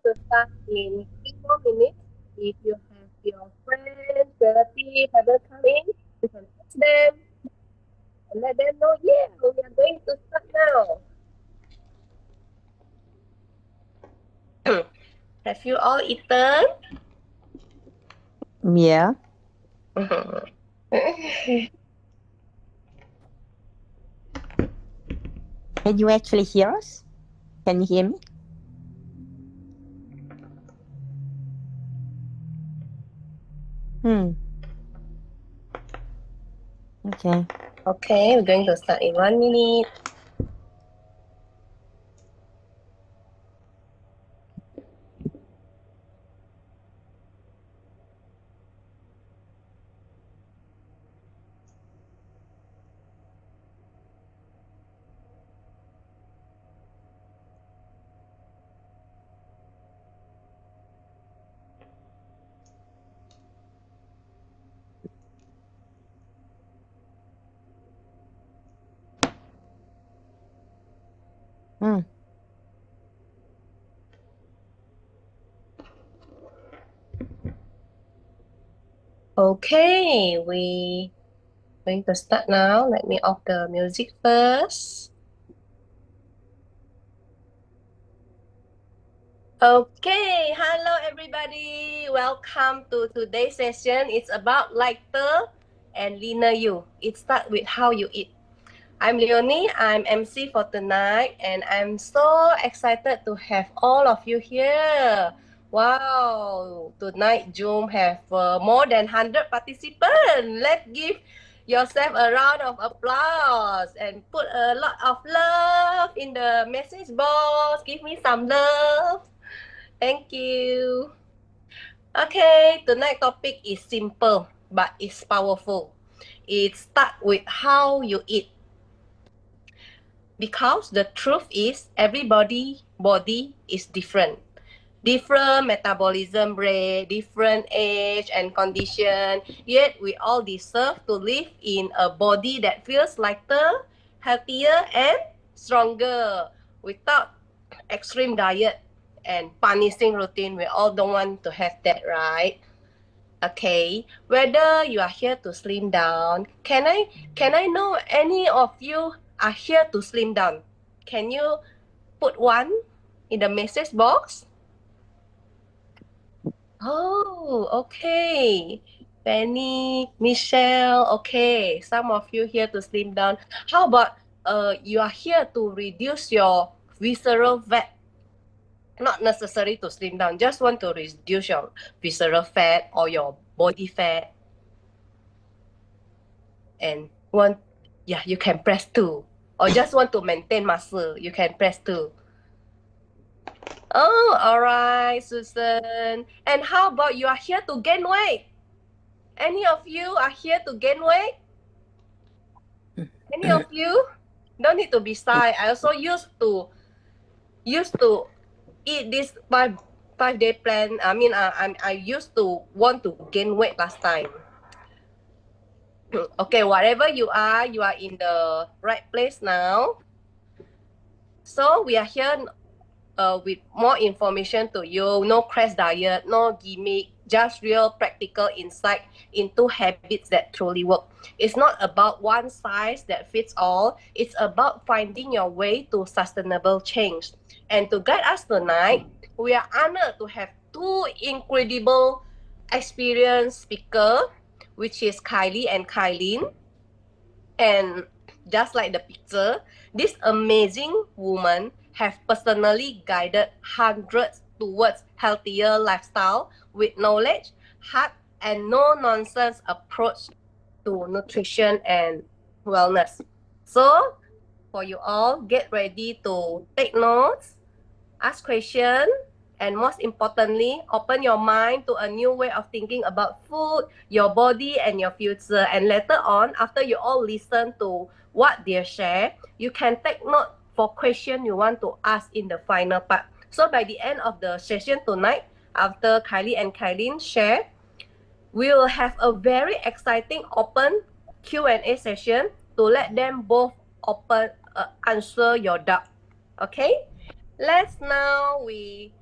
to start in 3 more minutes. If you have your friends, relatives, ever come in, you can text them and let them know, yeah, we are going to start now. Have you all eaten? Yeah. Can you actually hear us? Can you hear me? Hmm. Okay. Okay, we're going to start in 1 minute. Hmm. Okay, we going to start now. Let me off the music first. Okay, hello everybody. Welcome to today's session. It's about lighter and leaner you. It starts with how you eat. I'm Leonie. I'm MC for tonight, and I'm so excited to have all of you here. Wow, tonight Zoom have more than 100 participants. Let's give yourself a round of applause and put a lot of love in the message box. Give me some love. Thank you. Okay, tonight's topic is simple but it's powerful. It starts with how you eat. Because the truth is everybody body is different. Different metabolism rate, different age and condition, yet we all deserve to live in a body that feels lighter, healthier and stronger without extreme diet and punishing routine. We all don't want to have that, right? Okay, whether you are here to slim down, can I know any of you are here to slim down? Can you put one in the message box? Oh, okay. Penny, Michelle, okay. Some of you here to slim down. How about you are here to reduce your visceral fat? Not necessary to slim down, just want to reduce your visceral fat or your body fat. And want, yeah, you can press 2. Or just want to maintain muscle, you can press 2. Oh, all right, Susan. And how about you are here to gain weight? Any of you are here to gain weight? Any of you? Don't need to be shy. I also used to eat this five day plan. I mean, I used to want to gain weight last time. Okay, whatever you are in the right place now. So we are here with more information to you. No crash diet, no gimmick, just real practical insight into habits that truly work. It's not about one size that fits all. It's about finding your way to sustainable change. And to guide us tonight, we are honored to have two incredible experienced speakers, which is Kylie and Kylie. And just like the picture, this amazing woman have personally guided hundreds towards healthier lifestyle with knowledge, heart, and no nonsense approach to nutrition and wellness. So, for you all, get ready to take notes, ask questions, and most importantly, open your mind to a new way of thinking about food, your body, and your future. And later on, after you all listen to what they share, you can take note for question you want to ask in the final part. So by the end of the session tonight, after Kylie and Kylie share, we will have a very exciting open Q&A session to let them both answer your doubt. Okay? Let's now we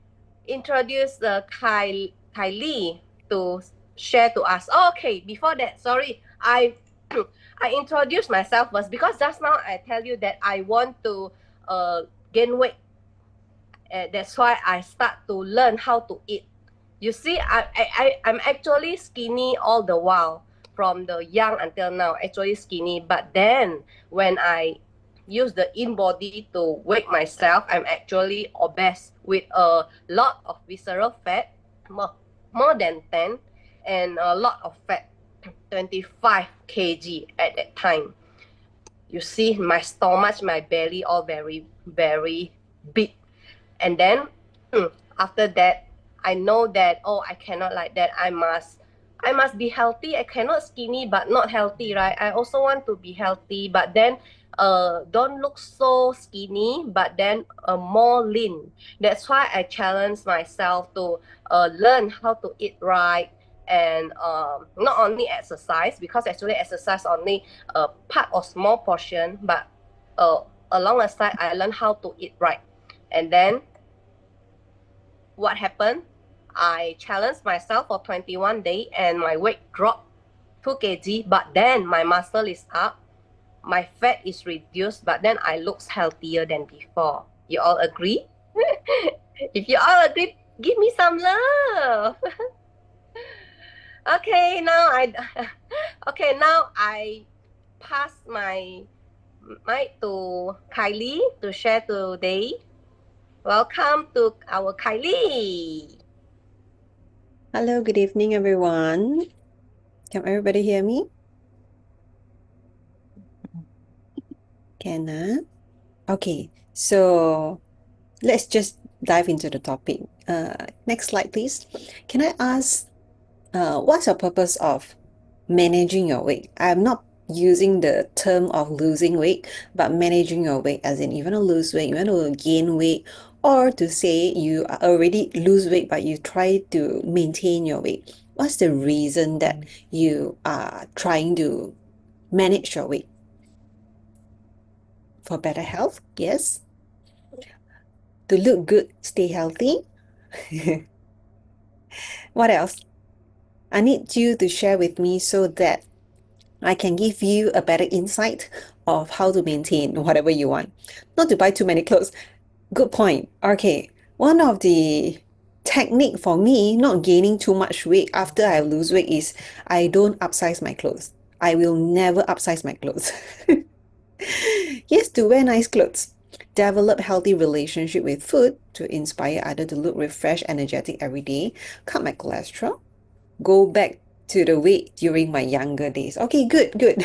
introduce Kylie to share to us. Oh, okay, before that, sorry, I introduce myself first because just now I tell you that I want to gain weight. That's why I start to learn how to eat. You see, I'm actually skinny all the while from the young until now, actually skinny. But then when I use the in body to weight myself, I'm actually obese with a lot of visceral fat, more than 10, and a lot of fat, 25 kg at that time. You see, my stomach, my belly, all very, very big. And then after that, I know that, oh, I cannot like that. I must be healthy. I cannot skinny but not healthy, right? I also want to be healthy, but then don't look so skinny, but then more lean. That's why I challenge myself to learn how to eat right, and not only exercise, because actually exercise only a part or small portion, but along the side I learn how to eat right. And then what happened? I challenged myself for 21 days and my weight dropped 2 kg, but then my muscle is up, my fat is reduced, but then I look healthier than before. You all agree? If you all agree, give me some love. Okay, now I pass my mic to Kylie to share today. Welcome to our Kylie. Hello, good evening, everyone. Can everybody hear me? Can, Okay, so let's just dive into the topic. Next slide, please. Can I ask, what's your purpose of managing your weight? I'm not using the term of losing weight, but managing your weight, as in you want to lose weight, you want to gain weight, or to say you already lose weight, but you try to maintain your weight. What's the reason that you are trying to manage your weight? For better health, yes. To look good, stay healthy. What else? I need you to share with me so that I can give you a better insight of how to maintain whatever you want. Not to buy too many clothes. Good point. Okay. One of the technique for me not gaining too much weight after I lose weight is I don't upsize my clothes. I will never upsize my clothes. Yes, to wear nice clothes. Develop healthy relationship with food to inspire others to look refreshed, energetic every day. Cut my cholesterol. Go back to the weight during my younger days. Okay, good, good.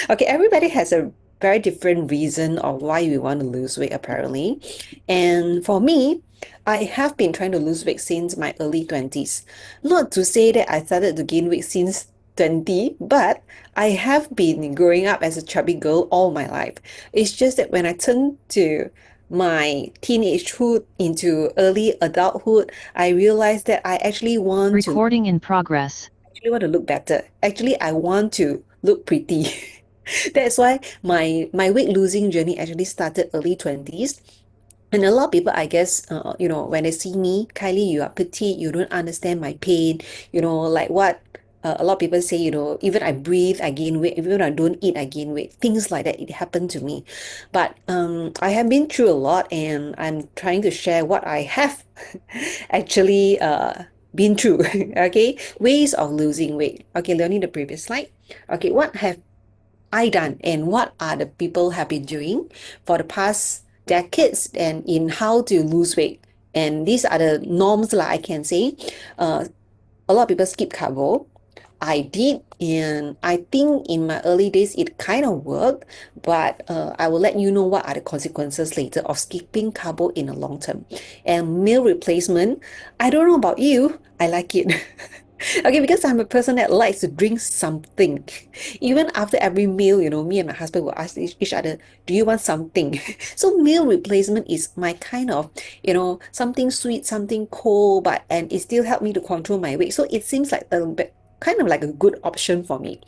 Okay, everybody has a very different reason of why we want to lose weight, apparently. And for me, I have been trying to lose weight since my early 20s. Not to say that I started to gain weight since 20, but I have been growing up as a chubby girl all my life. It's just that when I turned to my teenagehood into early adulthood, I realized that I actually want to Recording in progress. look better. Actually, I want to look pretty. That's why my weight losing journey actually started early 20s. And a lot of people, I guess, when they see me, Kylie, you are petite, you don't understand my pain, like what a lot of people say, even I breathe, I gain weight, even when I don't eat, I gain weight, things like that. It happened to me. But I have been through a lot, and I'm trying to share what I have actually been through. Okay, ways of losing weight. Okay, Leonie, the previous slide. Okay, what have I done and what are the people have been doing for the past decades and in how to lose weight? And these are the norms, like I can say. A lot of people skip carbo. I did, and I think in my early days it kind of worked, but I will let you know what are the consequences later of skipping carbo in the long term. And meal replacement, I don't know about you, I like it. Okay, because I'm a person that likes to drink something. Even after every meal, me and my husband will ask each other, do you want something? So meal replacement is my kind of, something sweet, something cold, but and it still helped me to control my weight. So it seems like kind of like a good option for me.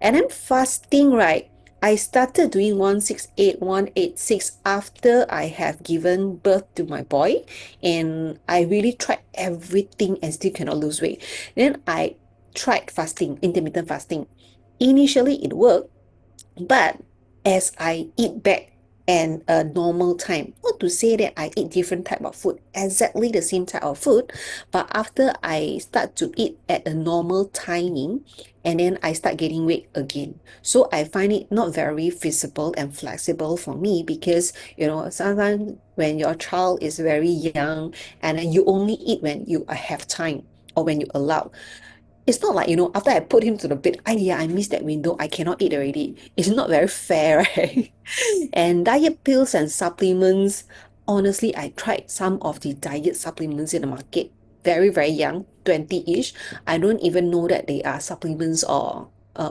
And then fasting, right? I started doing 168, 186 after I have given birth to my boy, and I really tried everything and still cannot lose weight. Then I tried fasting, intermittent fasting. Initially, it worked, but as I eat back and a normal time, not to say that I eat different type of food, exactly the same type of food, but after I start to eat at a normal timing, and then I start gaining weight again. So I find it not very feasible and flexible for me because, sometimes when your child is very young and then you only eat when you have time or when you allow. It's not like, after I put him to the bed, yeah, I missed that window. I cannot eat already. It's not very fair, right? And diet pills and supplements, honestly, I tried some of the diet supplements in the market. Very, very young, 20-ish. I don't even know that they are supplements or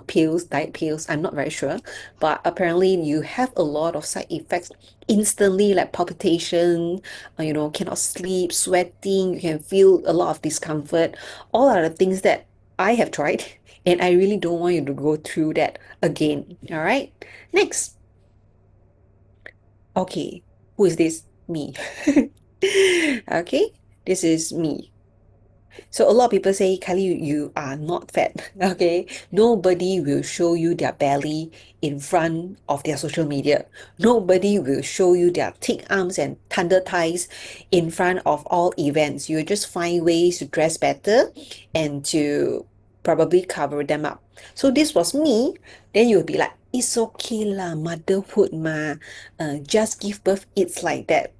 pills, diet pills. I'm not very sure. But apparently, you have a lot of side effects instantly, like palpitation, cannot sleep, sweating. You can feel a lot of discomfort. All are the things that I have tried, and I really don't want you to go through that again. All right. Next. Okay. Who is this? Me. Okay. This is me. So a lot of people say, Kylie, you are not fat. Okay. Nobody will show you their belly in front of their social media. Nobody will show you their thick arms and thunder thighs in front of all events. You just find ways to dress better and to probably cover them up. So this was me. Then you'll be like, it's okay lah, motherhood ma. Just give birth, it's like that.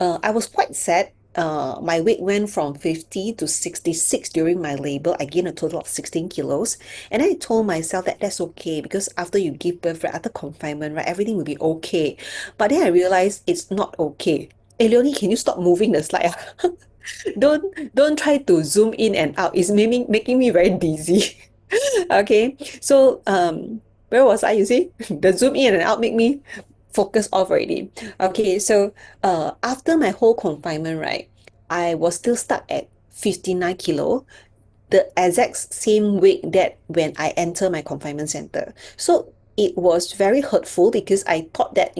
I was quite sad. My weight went from 50 to 66 during my labor. I gained a total of 16 kilos. And I told myself that that's okay because after you give birth, right, after confinement, right, everything will be okay. But then I realized it's not okay. Hey, Leonie, can you stop moving the slide? Don't try to zoom in and out. It's making me very dizzy. Okay, so where was I? You see, the zoom in and out make me focus off already. Okay, so after my whole confinement, right, I was still stuck at 59 kilo, the exact same weight that when I enter my confinement center. So it was very hurtful because I thought that,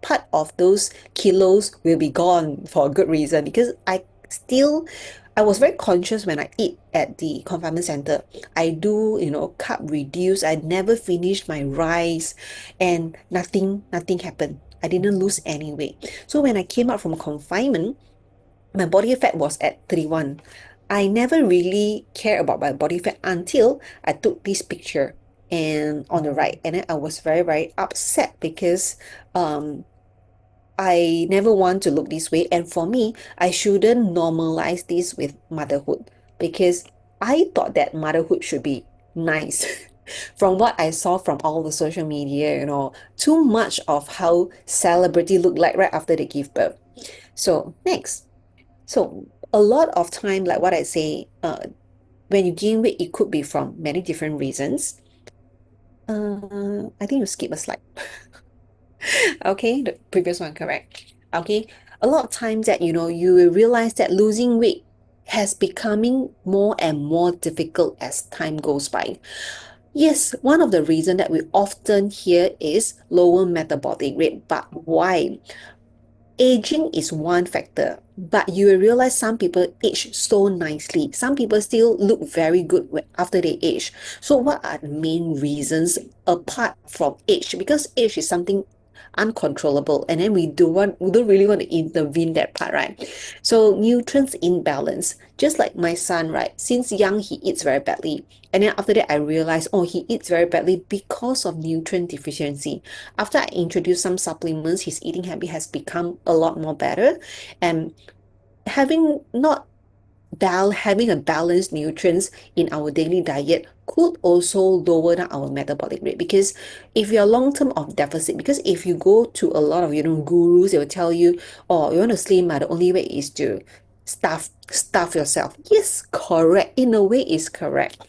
part of those kilos will be gone for a good reason because I was very conscious when I eat at the confinement center. I do, carb reduce. I never finish my rice and nothing happened. I didn't lose any weight. So when I came out from confinement, my body fat was at 31. I never really cared about my body fat until I took this picture and on the right, and then I was very, very upset because um I never want to look this way. And for me, I shouldn't normalize this with motherhood because I thought that motherhood should be nice. From what I saw from all the social media, too much of how celebrity look like right after they give birth. So next. So a lot of time, like what I say, when you gain weight, it could be from many different reasons. I think you skip a slide. Okay, the previous one, correct. Okay, a lot of times that you will realize that losing weight has becoming more and more difficult as time goes by. Yes, one of the reasons that we often hear is lower metabolic rate, but why? Aging is one factor, but you will realize some people age so nicely. Some people still look very good after they age. So what are the main reasons apart from age? Because age is something uncontrollable, and then we don't really want to intervene that part, right? So nutrients imbalance, just like my son, right? Since young he eats very badly, and then after that I realized, oh, he eats very badly because of nutrient deficiency. After I introduced some supplements, his eating habit has become a lot more better, and having a balanced nutrients in our daily diet could also lower down our metabolic rate because if you're long term of deficit, because if you go to a lot of gurus, they will tell you, oh, you want to slim, the only way is to stuff yourself. Yes, correct, in a way is correct.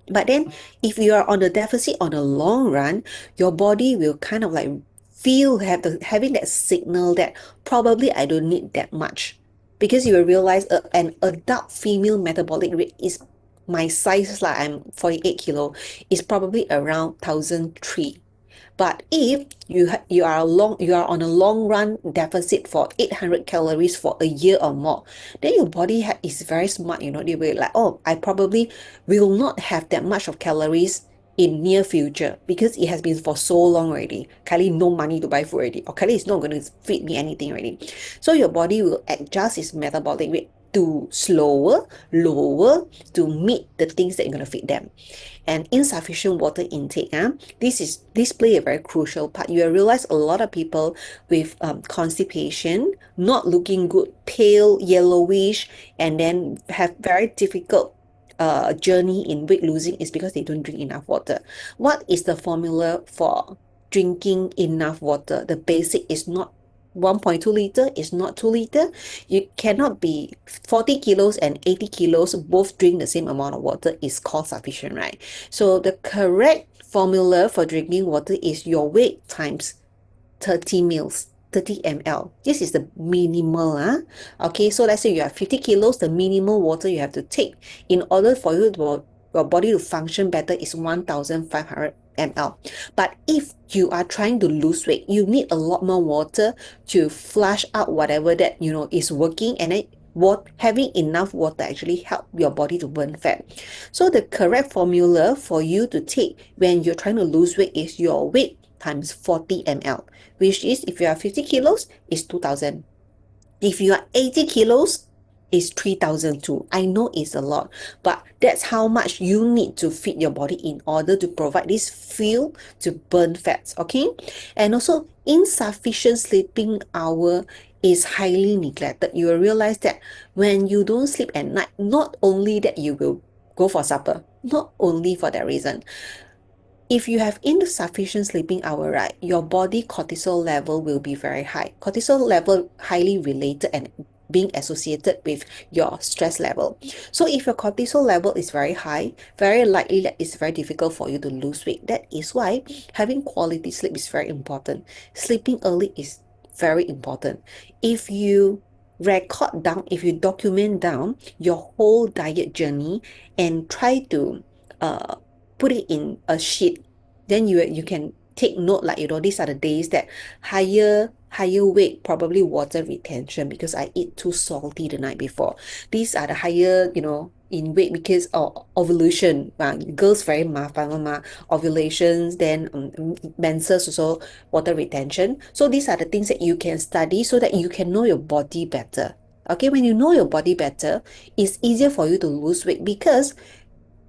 But then if you are on a deficit on a long run, your body will kind of like having that signal that probably I don't need that much. Because you will realize an adult female metabolic rate is my size, like I'm 48 kilo, is probably around 1,003. But if you are on a long run deficit for 800 calories for a year or more, then your body is very smart, you know, they will like, oh, I probably will not have that much of calories in near future because it has been for so long already. Kylie no money to buy food already, or Kylie is not going to feed me anything already. So your body will adjust its metabolic rate to slower, lower, to meet the things that you're going to feed them. And insufficient water intake, this play a very crucial part. You will realize a lot of people with constipation, not looking good, pale, yellowish, and then have very difficult journey in weight losing is because they don't drink enough water. What is the formula for drinking enough water? The basic is not 1.2 liter, is not 2 liter. You cannot be 40 kilos and 80 kilos both drink the same amount of water is called sufficient, right? So the correct formula for drinking water is your weight times 30 mils, 30 ml. This is the minimal. Okay, so let's say you have 50 kilos, the minimal water you have to take in order for your body to function better is 1,500 ml. But if you are trying to lose weight, you need a lot more water to flush out whatever that is working, and then having enough water actually help your body to burn fat. So the correct formula for you to take when you're trying to lose weight is your weight times 40 ml, which is if you are 50 kilos, is 2,000. If you are 80 kilos, is 3,002. I know it's a lot, but that's how much you need to feed your body in order to provide this fuel to burn fats, okay? And also, insufficient sleeping hour is highly neglected. You will realize that when you don't sleep at night, not only that you will go for supper, not only for that reason, if you have insufficient sleeping hour, right, your body cortisol level will be very high. Cortisol level highly related and being associated with your stress level. So if your cortisol level is very high, very likely that it's very difficult for you to lose weight. That is why having quality sleep is very important. Sleeping early is very important. If you record down, if you document down your whole diet journey and try to put it in a sheet, then you can take note, like, these are the days that higher weight, probably water retention because I eat too salty the night before. These are the higher, in weight because of ovulation. Girls very mafan ovulations, then menses also water retention. So these are the things that you can study so that you can know your body better. Okay, when you know your body better, it's easier for you to lose weight because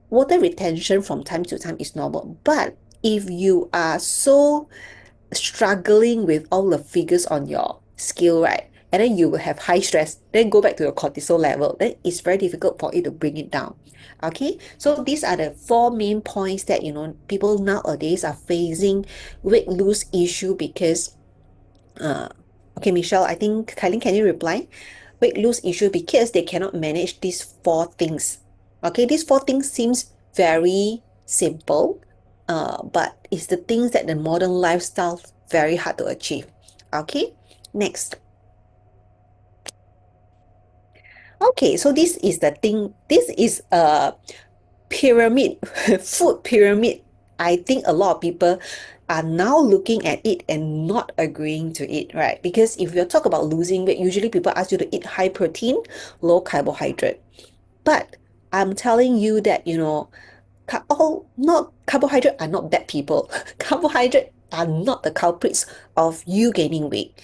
water retention from time to time is normal. But if you are so struggling with all the figures on your scale, right, and then you will have high stress, then go back to your cortisol level, then it's very difficult for you to bring it down. Okay, so these are the four main points that people nowadays are facing weight loss issue because okay, Michelle, I think Kylie, can you reply? Weight loss issue because they cannot manage these four things. Okay, these four things seems very simple, but it's the things that the modern lifestyle very hard to achieve. Okay, next. Okay, so this is the thing. This is a pyramid, food pyramid. I think a lot of people are now looking at it and not agreeing to it, right? Because if you talk about losing weight, usually people ask you to eat high protein, low carbohydrate. But I'm telling you that, all not carbohydrate are not bad people. Carbohydrate are not the culprits of you gaining weight.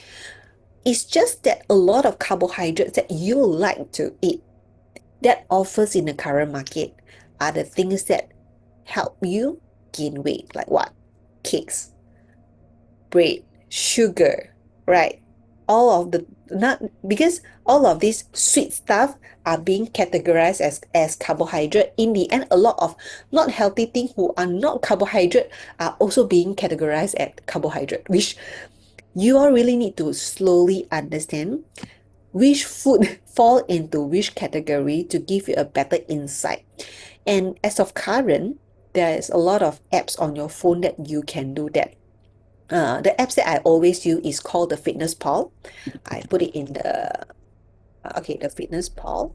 It's just that a lot of carbohydrates that you like to eat that offers in the current market are the things that help you gain weight. Like what? Cakes, bread, sugar, right? All of the not because all of these sweet stuff are being categorized as carbohydrate. In the end, a lot of not healthy things who are not carbohydrate are also being categorized as carbohydrate, which you all really need to slowly understand which food fall into which category to give you a better insight. And as of current, there is a lot of apps on your phone that you can do that. The apps that I always use is called the Fitness Pal. I put it in the okay, the Fitness Pal.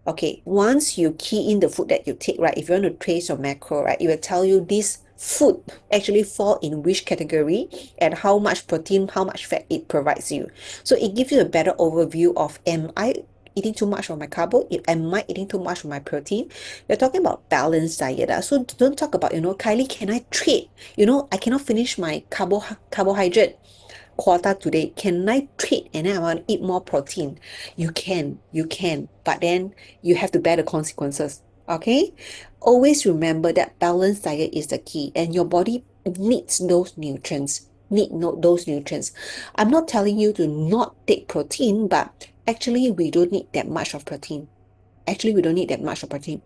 Okay, once you key in the food that you take, right, if you want to trace your macro, right, it will tell you this food actually fall in which category and how much protein, how much fat it provides you. So it gives you a better overview of, am I eating too much of my carbo? Am I eating too much of my protein? You're talking about balanced diet. So don't talk about, Kylie, can I trade? I cannot finish my carbohydrate quota today. Can I trade and then I want to eat more protein? You can, but then you have to bear the consequences. Okay? Always remember that balanced diet is the key, and your body needs those nutrients. Those nutrients. I'm not telling you to not take protein, but actually we don't need that much of protein. Actually, we don't need that much of protein.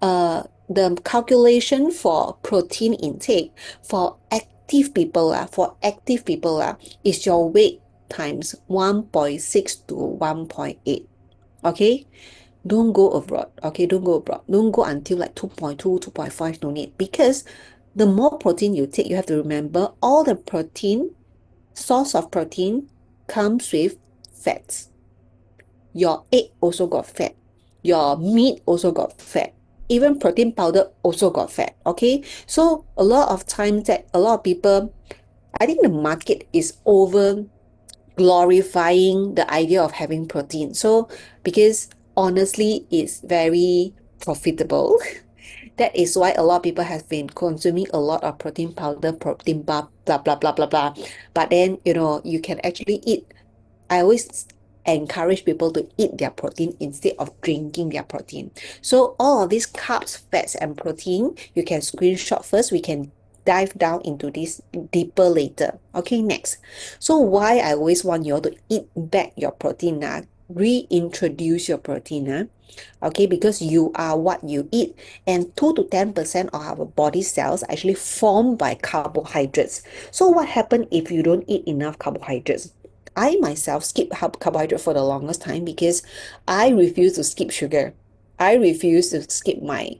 The calculation for protein intake for active people is your weight times 1.6 to 1.8. Okay? Don't go abroad. Okay, don't go abroad. Don't go until like 2.2, 2.5, no need. Because the more protein you take, you have to remember all the protein, source of protein comes with fats. Your egg also got fat. Your meat also got fat. Even protein powder also got fat. Okay, so a lot of times that a lot of people, I think the market is over glorifying the idea of having protein. So because honestly, it's very profitable. That is why a lot of people have been consuming a lot of protein powder, protein bar, blah blah blah blah blah. But then you can actually eat. I always encourage people to eat their protein instead of drinking their protein. So all of these carbs, fats, and protein, you can screenshot first. We can dive down into this deeper later. Okay, next. So why I always want you all to eat back your protein reintroduce your protein okay, because you are what you eat, and 2 to 10% of our body cells are actually formed by carbohydrates. So what happens if you don't eat enough carbohydrates? I myself skip carbohydrate for the longest time because I refuse to skip sugar. I refuse to skip my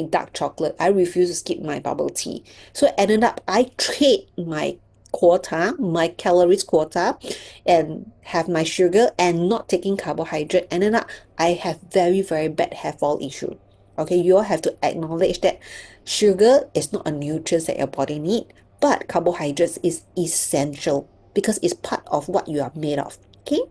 dark chocolate. I refuse to skip my bubble tea. So ended up I trade my calories quota, and have my sugar and not taking carbohydrate. Ended up I have very, very bad hair fall issue. Okay, you all have to acknowledge that sugar is not a nutrient that your body need, but carbohydrates is essential because it's part of what you are made of. Okay,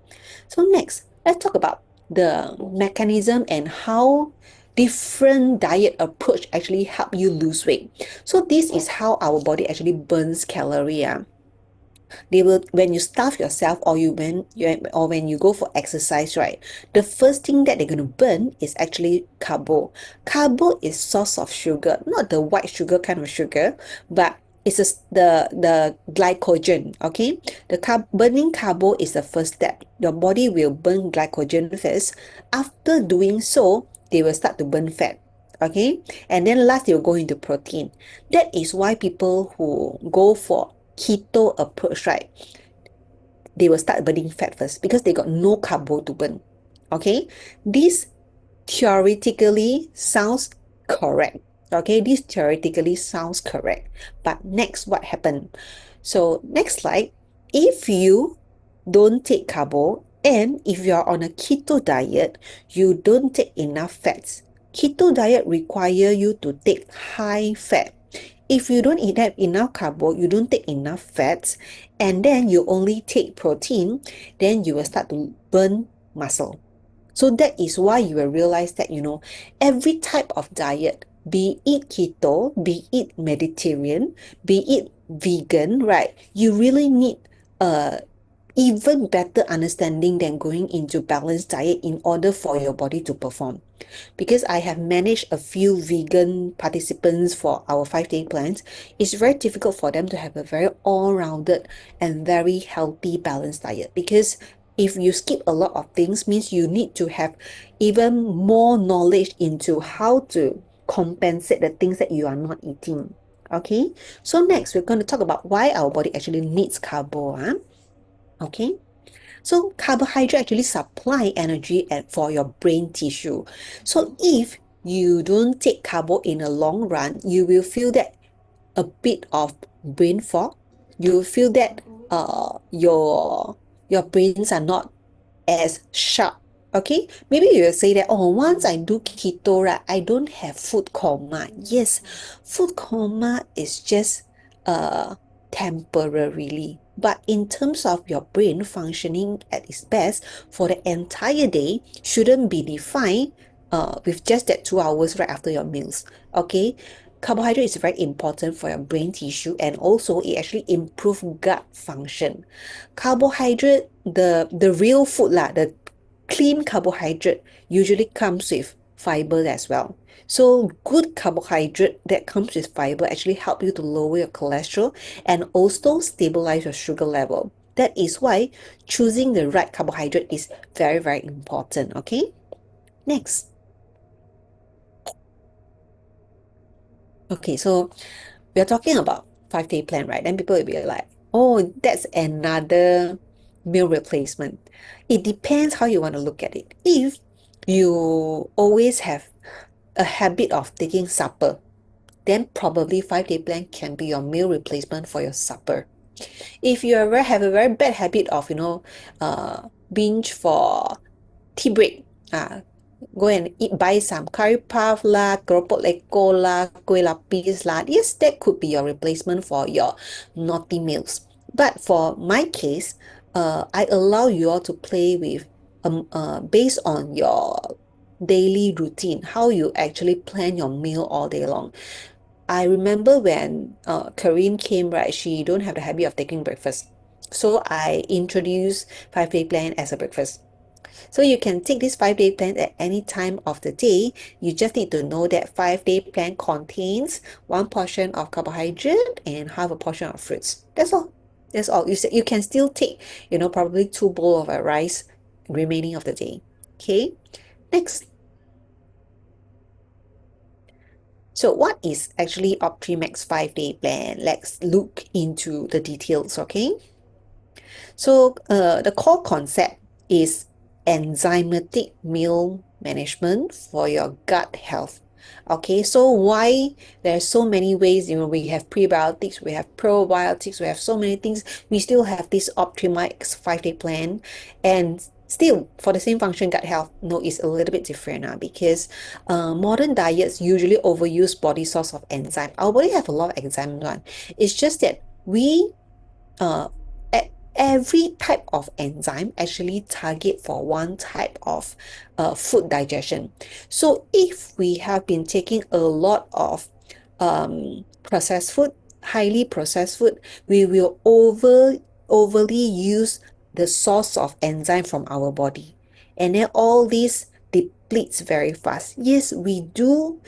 so next, let's talk about the mechanism and how different diet approach actually help you lose weight. So this is how our body actually burns calorie. They will, when you starve yourself, or when you go for exercise, right, the first thing that they're going to burn is actually carbo is source of sugar, not the white sugar kind of sugar, but it's the glycogen. Okay, burning carbo is the first step. Your body will burn glycogen first. After doing so, they will start to burn fat. Okay, and then last they will go into protein. That is why people who go for keto approach, right, they will start burning fat first because they got no carbo to burn. Okay, this theoretically sounds correct. Okay, this theoretically sounds correct. But next, what happened? So next slide, if you don't take carbo and if you're on a keto diet, you don't take enough fats. Keto diet require you to take high fat. If you don't eat enough carbo, you don't take enough fats, and then you only take protein, then you will start to burn muscle. So that is why you will realize that, every type of diet, be it keto, be it Mediterranean, be it vegan, right? You really need a even better understanding than going into balanced diet in order for your body to perform. Because I have managed a few vegan participants for our 5-day plans, it's very difficult for them to have a very all-rounded and very healthy balanced diet. Because if you skip a lot of things, means you need to have even more knowledge into how to compensate the things that you are not eating. Okay, so next we're going to talk about why our body actually needs carbo. Okay, so carbohydrate actually supply energy for your brain tissue. So if you don't take carbo in the long run, you will feel that a bit of brain fog. You will feel that your brains are not as sharp Okay, maybe you'll say that, oh, once I do keto, right, I don't have food coma. Yes, food coma is just temporarily. But in terms of your brain functioning at its best for the entire day, shouldn't be defined with just that 2 hours right after your meals. Okay, carbohydrate is very important for your brain tissue, and also it actually improve gut function. Carbohydrate, the real food lah, the clean carbohydrate usually comes with fiber as well. So good carbohydrate that comes with fiber actually help you to lower your cholesterol and also stabilize your sugar level. That is why choosing the right carbohydrate is very, very important. Okay, next. Okay, so we are talking about 5-day plan, right? Then people will be like, oh, that's another meal replacement. It depends how you want to look at it. If you always have a habit of taking supper, then probably 5-day plan can be your meal replacement for your supper. If you ever have a very bad habit of, binge for tea break, go and buy some curry puff lah, keropok leko lah, kueh lapis lah. Yes, that could be your replacement for your naughty meals. But for my case, I allow you all to play with based on your daily routine, how you actually plan your meal all day long. I remember when Corinne came, right, she don't have the habit of taking breakfast. So I introduced 5-day plan as a breakfast. So you can take this 5-day plan at any time of the day. You just need to know that 5-day plan contains one portion of carbohydrate and half a portion of fruits. That's all. That's all. You can still take, probably 2 bowls of rice remaining of the day. Okay. Next. So what is actually Optimax 5-day plan? Let's look into the details, okay? So the core concept is enzymatic meal management for your gut health. Okay, so why there's so many ways, we have prebiotics, we have probiotics, we have so many things. We still have this Optimax 5-day plan, and still for the same function, gut health, no, it's a little bit different now because modern diets usually overuse body source of enzyme. Our body have a lot of enzymes one. It's just that we uh, every type of enzyme actually target for one type of food digestion. So if we have been taking a lot of processed food, highly processed food, we will overly use the source of enzyme from our body. And then all this depletes very fast. Yes, we do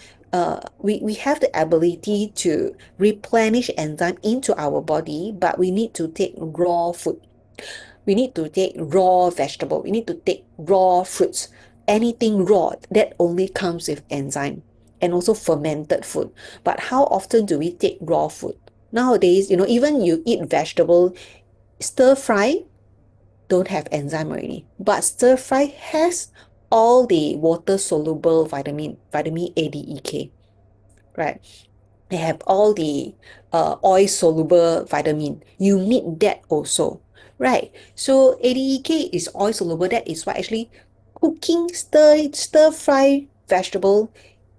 we have the ability to replenish enzyme into our body, but we need to take raw food. We need to take raw vegetable. We need to take raw fruits. Anything raw, that only comes with enzyme and also fermented food. But how often do we take raw food? Nowadays, even you eat vegetable, stir fry don't have enzyme already. But stir fry has all the water soluble vitamin A, D, E, K, right? They have all the oil soluble vitamin. You need that also, right? So ADEK is oil soluble. That is why actually cooking stir fry vegetable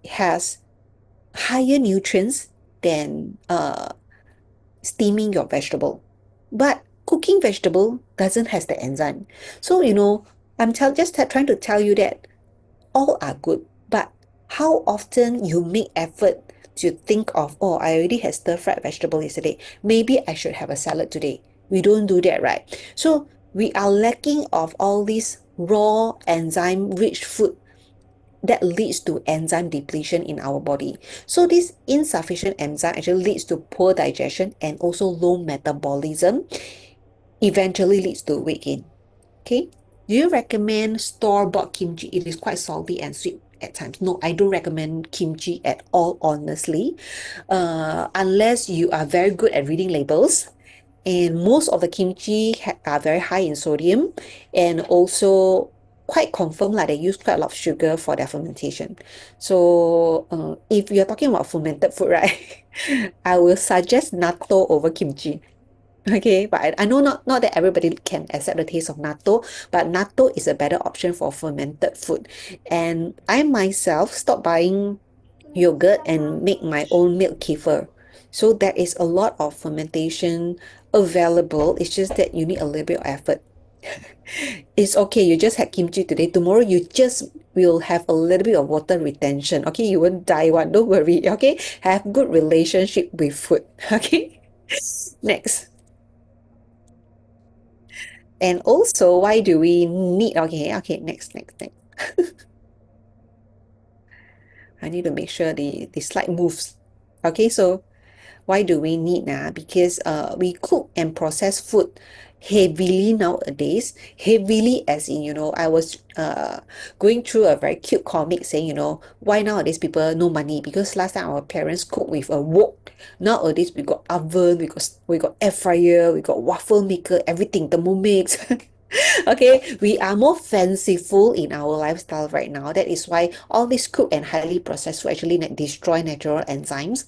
has higher nutrients than steaming your vegetable. But cooking vegetable doesn't has the enzyme. So I'm just trying to tell you that all are good, but how often you make effort to think of, oh, I already had stir-fried vegetable yesterday. Maybe I should have a salad today. We don't do that, right? So we are lacking of all these raw enzyme-rich food that leads to enzyme depletion in our body. So this insufficient enzyme actually leads to poor digestion and also low metabolism, eventually leads to weight gain. Okay, do you recommend store-bought kimchi? It is quite salty and sweet at times. No, I don't recommend kimchi at all, honestly. Unless you are very good at reading labels. And most of the kimchi are very high in sodium and also quite confirmed like they use quite a lot of sugar for their fermentation. So if you're talking about fermented food, right, I will suggest natto over kimchi. Okay, but I know not that everybody can accept the taste of natto, but natto is a better option for fermented food. And I myself stopped buying yogurt and make my own milk kefir. So there is a lot of fermentation available. It's just that you need a little bit of effort. It's okay, you just had kimchi today. Tomorrow you just will have a little bit of water retention. Okay, you won't die one. Don't worry. Okay, have good relationship with food. Okay, next. And also, why do we need? Okay, next. I need to make sure the slide moves. Okay, so why do we need now? Because we cook and process food heavily nowadays. Heavily as in, I was going through a very cute comic saying, why nowadays people no money? Because last time our parents cook with a wok. Nowadays we got oven, we got air fryer, we got waffle maker, everything, Thermomix. Okay, we are more fanciful in our lifestyle right now. That is why all this cooked and highly processed food actually destroy natural enzymes.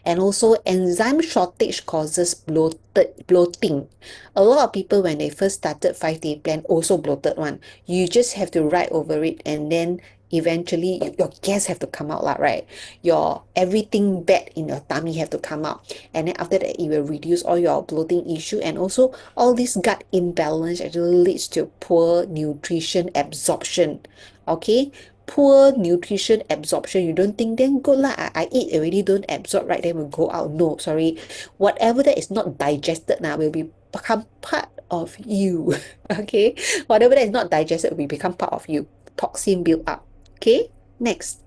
And also enzyme shortage causes bloating. A lot of people when they first started 5-day plan also bloated one. You just have to ride over it and then eventually your gas have to come out lah, right? Your everything bad in your tummy have to come out. And then after that it will reduce all your bloating issue, and also all this gut imbalance actually leads to poor nutrition absorption. Okay, poor nutrition absorption, you don't think then good lah, I eat already don't absorb right, then will go out. No, sorry, whatever that is not digested now will become part of you. Okay, whatever that is not digested will become part of you. Toxin build up. Okay, next.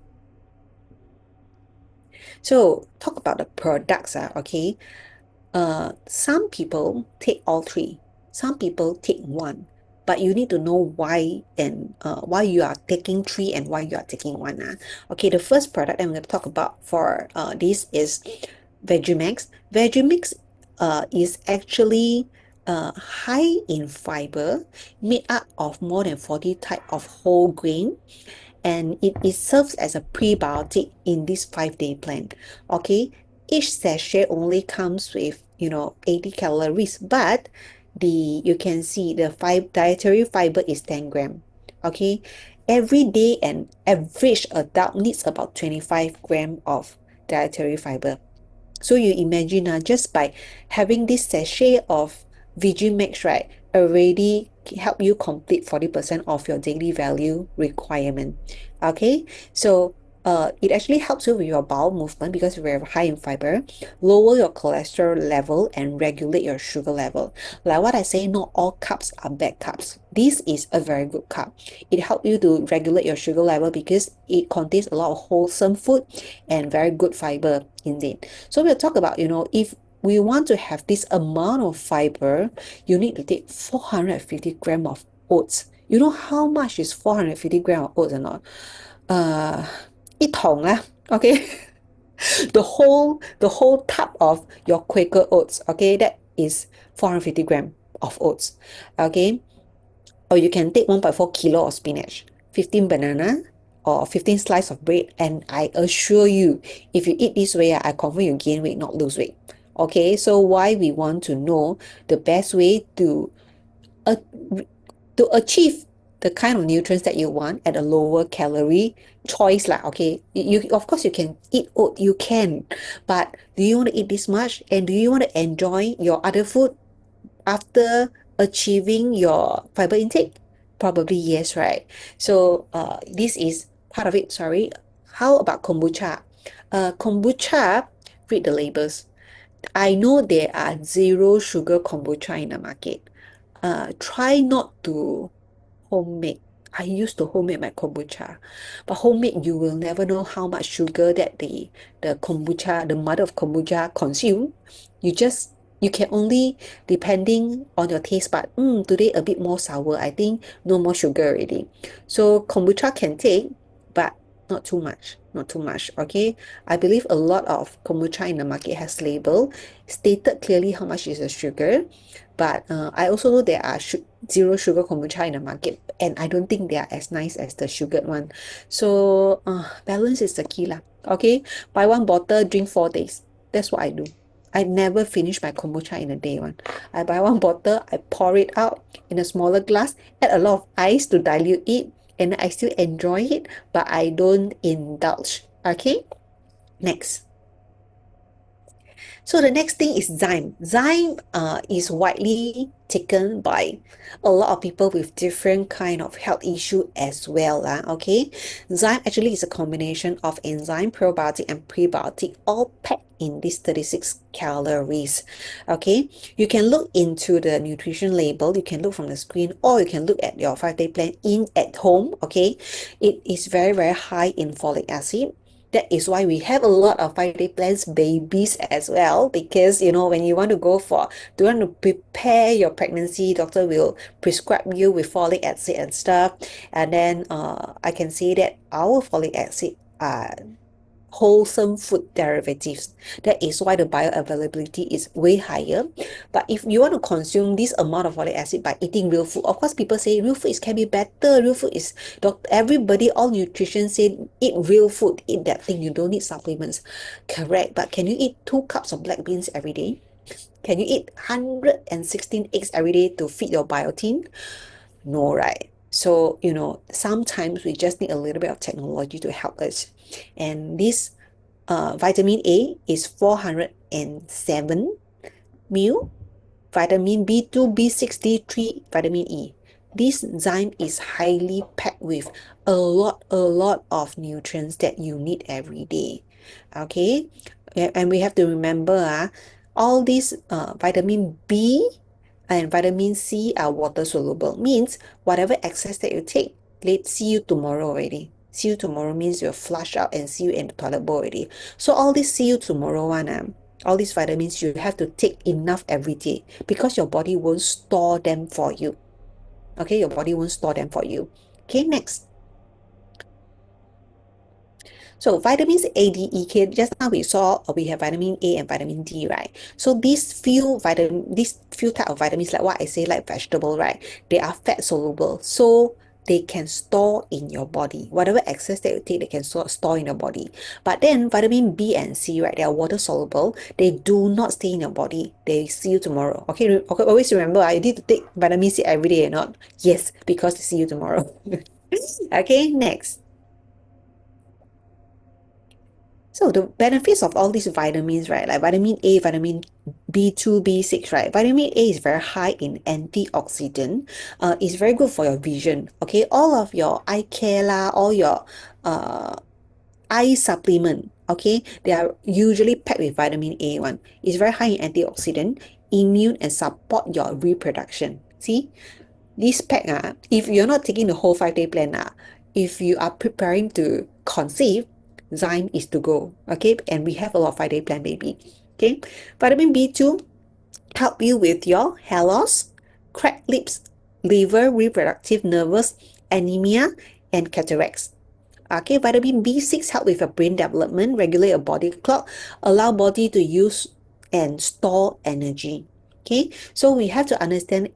So talk about the products. Okay, some people take all three, some people take one, but you need to know why, and why you are taking three and why you are taking one. Okay, the first product I'm going to talk about for this is Vegemix. Vegemix is actually high in fiber, made up of more than 40 type of whole grain, and it serves as a prebiotic in this 5-day plan. Okay, each sachet only comes with 80 calories, but you can see the dietary fiber is 10 gram. Okay, every day an average adult needs about 25 gram of dietary fiber. So you imagine just by having this sachet of Vegemix, right, already help you complete 40% of your daily value requirement. Okay, so it actually helps you with your bowel movement because we're high in fiber, lower your cholesterol level, and regulate your sugar level. Like what I say, not all carbs are bad carbs. This is a very good carb. It helps you to regulate your sugar level because it contains a lot of wholesome food and very good fiber indeed. So we'll talk about, if we want to have this amount of fiber, you need to take 450 gram of oats. You know how much is 450 gram of oats or not? 一桶 okay? The whole tub of your Quaker oats, okay? That is 450 gram of oats, okay? Or you can take 1.4 kilo of spinach, 15 banana, or 15 slice of bread, and I assure you, if you eat this way, I confirm you gain weight, not lose weight. Okay, so why we want to know the best way uh, to achieve the kind of nutrients that you want at a lower calorie choice lah. Okay, you of course you can eat oat, you can, but do you want to eat this much, and do you want to enjoy your other food after achieving your fiber intake? Probably yes, right? So this is part of it. Sorry. How about kombucha? Kombucha, read the labels. I know there are zero sugar kombucha in the market. Try not to homemade. I used to homemade my kombucha, but homemade you will never know how much sugar that the kombucha, the mother of kombucha consume. You can only depending on your taste bud. Today a bit more sour. I think no more sugar already. So kombucha can take, but not too much. Not too much. Okay. I believe a lot of kombucha in the market has label stated clearly how much is the sugar. But I also know there are zero sugar kombucha in the market, and I don't think they are as nice as the sugared one. So balance is the key lah. Okay, buy one bottle, drink 4 days. That's what I do. I never finish my kombucha in a day one. I buy one bottle, I pour it out in a smaller glass, add a lot of ice to dilute it, and I still enjoy it, but I don't indulge. Okay, next. So the next thing is Zyme. Zyme is widely taken by a lot of people with different kind of health issue as well. Okay, Zyme actually is a combination of enzyme, probiotic, and prebiotic, all packed in this 36 calories. Okay, you can look into the nutrition label. You can look from the screen, or you can look at your 5-day plan in at home. Okay, it is very high in folic acid. That is why we have a lot of 5-day plans babies as well, because when you want to go for, do you want to prepare your pregnancy, doctor will prescribe you with folic acid and stuff. And then I can say that our folic acid are wholesome food derivatives. That is why the bioavailability is way higher. But if you want to consume this amount of folic acid by eating real food, of course people say real food can be better. Real food is, everybody, all nutrition say eat real food, eat that thing, you don't need supplements. Correct, but can you eat 2 cups of black beans every day? Can you eat 116 eggs every day to feed your biotin? No, right? So, sometimes we just need a little bit of technology to help us. And this vitamin A is 407 mil, vitamin B2, B6, D3, vitamin E. This zyme is highly packed with a lot of nutrients that you need every day. Okay, and we have to remember all these vitamin B and vitamin C are water soluble. Means whatever excess that you take, let's see you tomorrow already. See you tomorrow means you'll flush out and see you in the toilet bowl already. So all this see you tomorrow one, all these vitamins you have to take enough every day because your body won't store them for you. Okay, your body won't store them for you. Okay, next. So vitamins A, D, E, K, just now we saw we have vitamin A and vitamin D, right? So these few type of vitamins, like what I say, like vegetable, right? They are fat soluble. So they can store in your body. Whatever excess that you take, they can store in your body. But then vitamin B and C, right? They are water soluble. They do not stay in your body. They see you tomorrow. Okay, always remember, I need to take vitamin C every day or not? Yes, because they see you tomorrow. Okay, next. So the benefits of all these vitamins, right? Like vitamin A, vitamin B2, B6, right? Vitamin A is very high in antioxidant. It's very good for your vision. Okay, all of your eye care lah, all your eye supplement, okay, they are usually packed with vitamin A one. It's very high in antioxidant, immune, and support your reproduction. See? This pack, if you're not taking the whole 5-day plan, if you are preparing to conceive, Zyme is to go. Okay, and we have a lot of 5-day plan, baby. Okay, vitamin B2 help you with your hair loss, cracked lips, liver, reproductive nervous, anemia, and cataracts. Okay, vitamin B6 help with your brain development, regulate your body clock, allow body to use and store energy. Okay, so we have to understand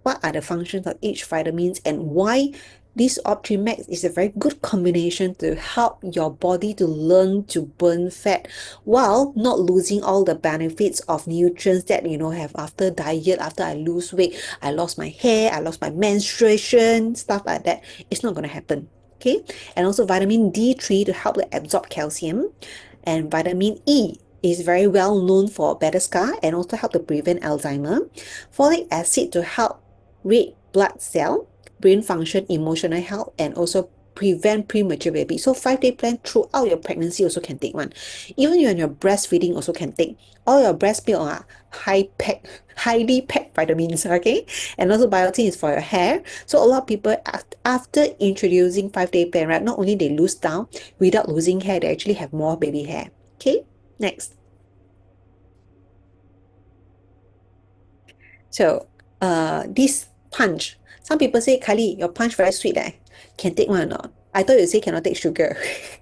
what are the functions of each vitamins and why this Optimax is a very good combination to help your body to learn to burn fat while not losing all the benefits of nutrients that have after diet, after I lose weight, I lost my hair, I lost my menstruation, stuff like that. It's not going to happen. Okay, and also vitamin D3 to help absorb calcium, and vitamin E is very well known for better scar and also help to prevent Alzheimer. Folic acid to help red blood cell, brain function, emotional health, and also prevent premature baby. So 5-day plan throughout your pregnancy also can take one. Even when you're breastfeeding also can take. All your breast milk are highly packed vitamins, okay? And also biotin is for your hair. So a lot of people after introducing 5-day plan, right, not only they lose down, without losing hair, they actually have more baby hair. Okay, next. So this punch, some people say, Kylie, your punch very sweet, can take one or not? I thought you say cannot take sugar.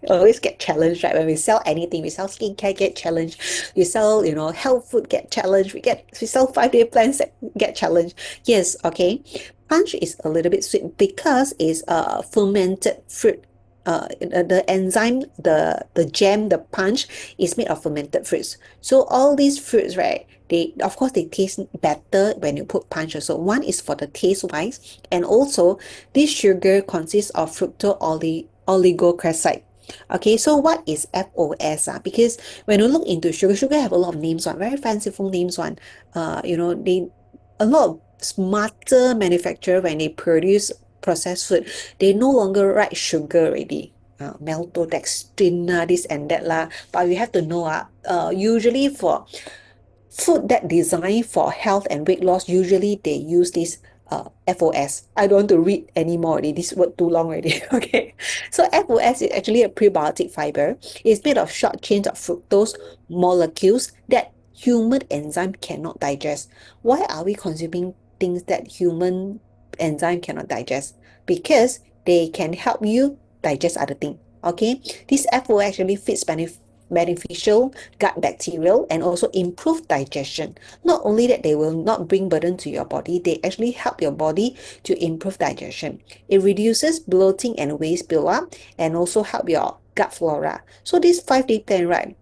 Always get challenged, right? When we sell anything, we sell skincare, get challenged. We sell, health food, get challenged. We sell 5-day plans that get challenged. Yes, okay. Punch is a little bit sweet because it's a fermented fruit the enzyme, the jam, the punch is made of fermented fruits. So all these fruits, right, they of course they taste better when you put punch also. One is for the taste wise, and also this sugar consists of oligocreside. Okay, so what is FOS? Because when you look into sugar, sugar have a lot of names one, very fanciful names one. They a lot of smarter manufacturer when they produce processed food, they no longer write sugar already. Maltodextrin this and that lah. But you have to know usually for food that designed for health and weight loss, usually they use this FOS. I don't want to read anymore already. This word too long already. Okay. So FOS is actually a prebiotic fiber. It's made of short chains of fructose molecules that human enzyme cannot digest. Why are we consuming things that human enzyme cannot digest? Because they can help you digest other things. Okay. This FOS actually fits beneficial gut bacterial and also improve digestion. Not only that, they will not bring burden to your body, they actually help your body to improve digestion. It reduces bloating and waste buildup and also help your gut flora. So this 5-day plan, right?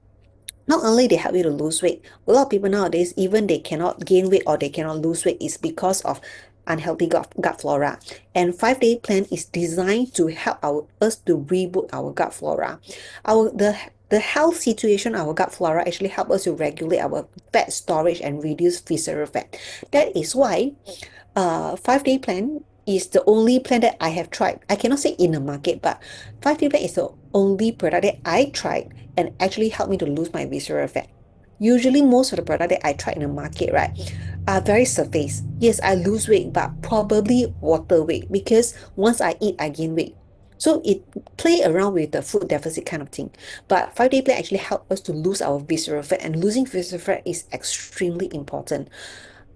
Not only they help you to lose weight, a lot of people nowadays, even they cannot gain weight or they cannot lose weight is because of unhealthy gut flora. And 5-day plan is designed to help us to reboot our gut flora. The health situation, our gut flora actually help us to regulate our fat storage and reduce visceral fat. That is why 5-day plan is the only plan that I have tried. I cannot say in the market, but 5-day plan is the only product that I tried and actually helped me to lose my visceral fat. Usually, most of the product that I tried in the market, right, are very surface. Yes, I lose weight, but probably water weight because once I eat, I gain weight. So it play around with the food deficit kind of thing. But 5-day plan actually help us to lose our visceral fat, and losing visceral fat is extremely important.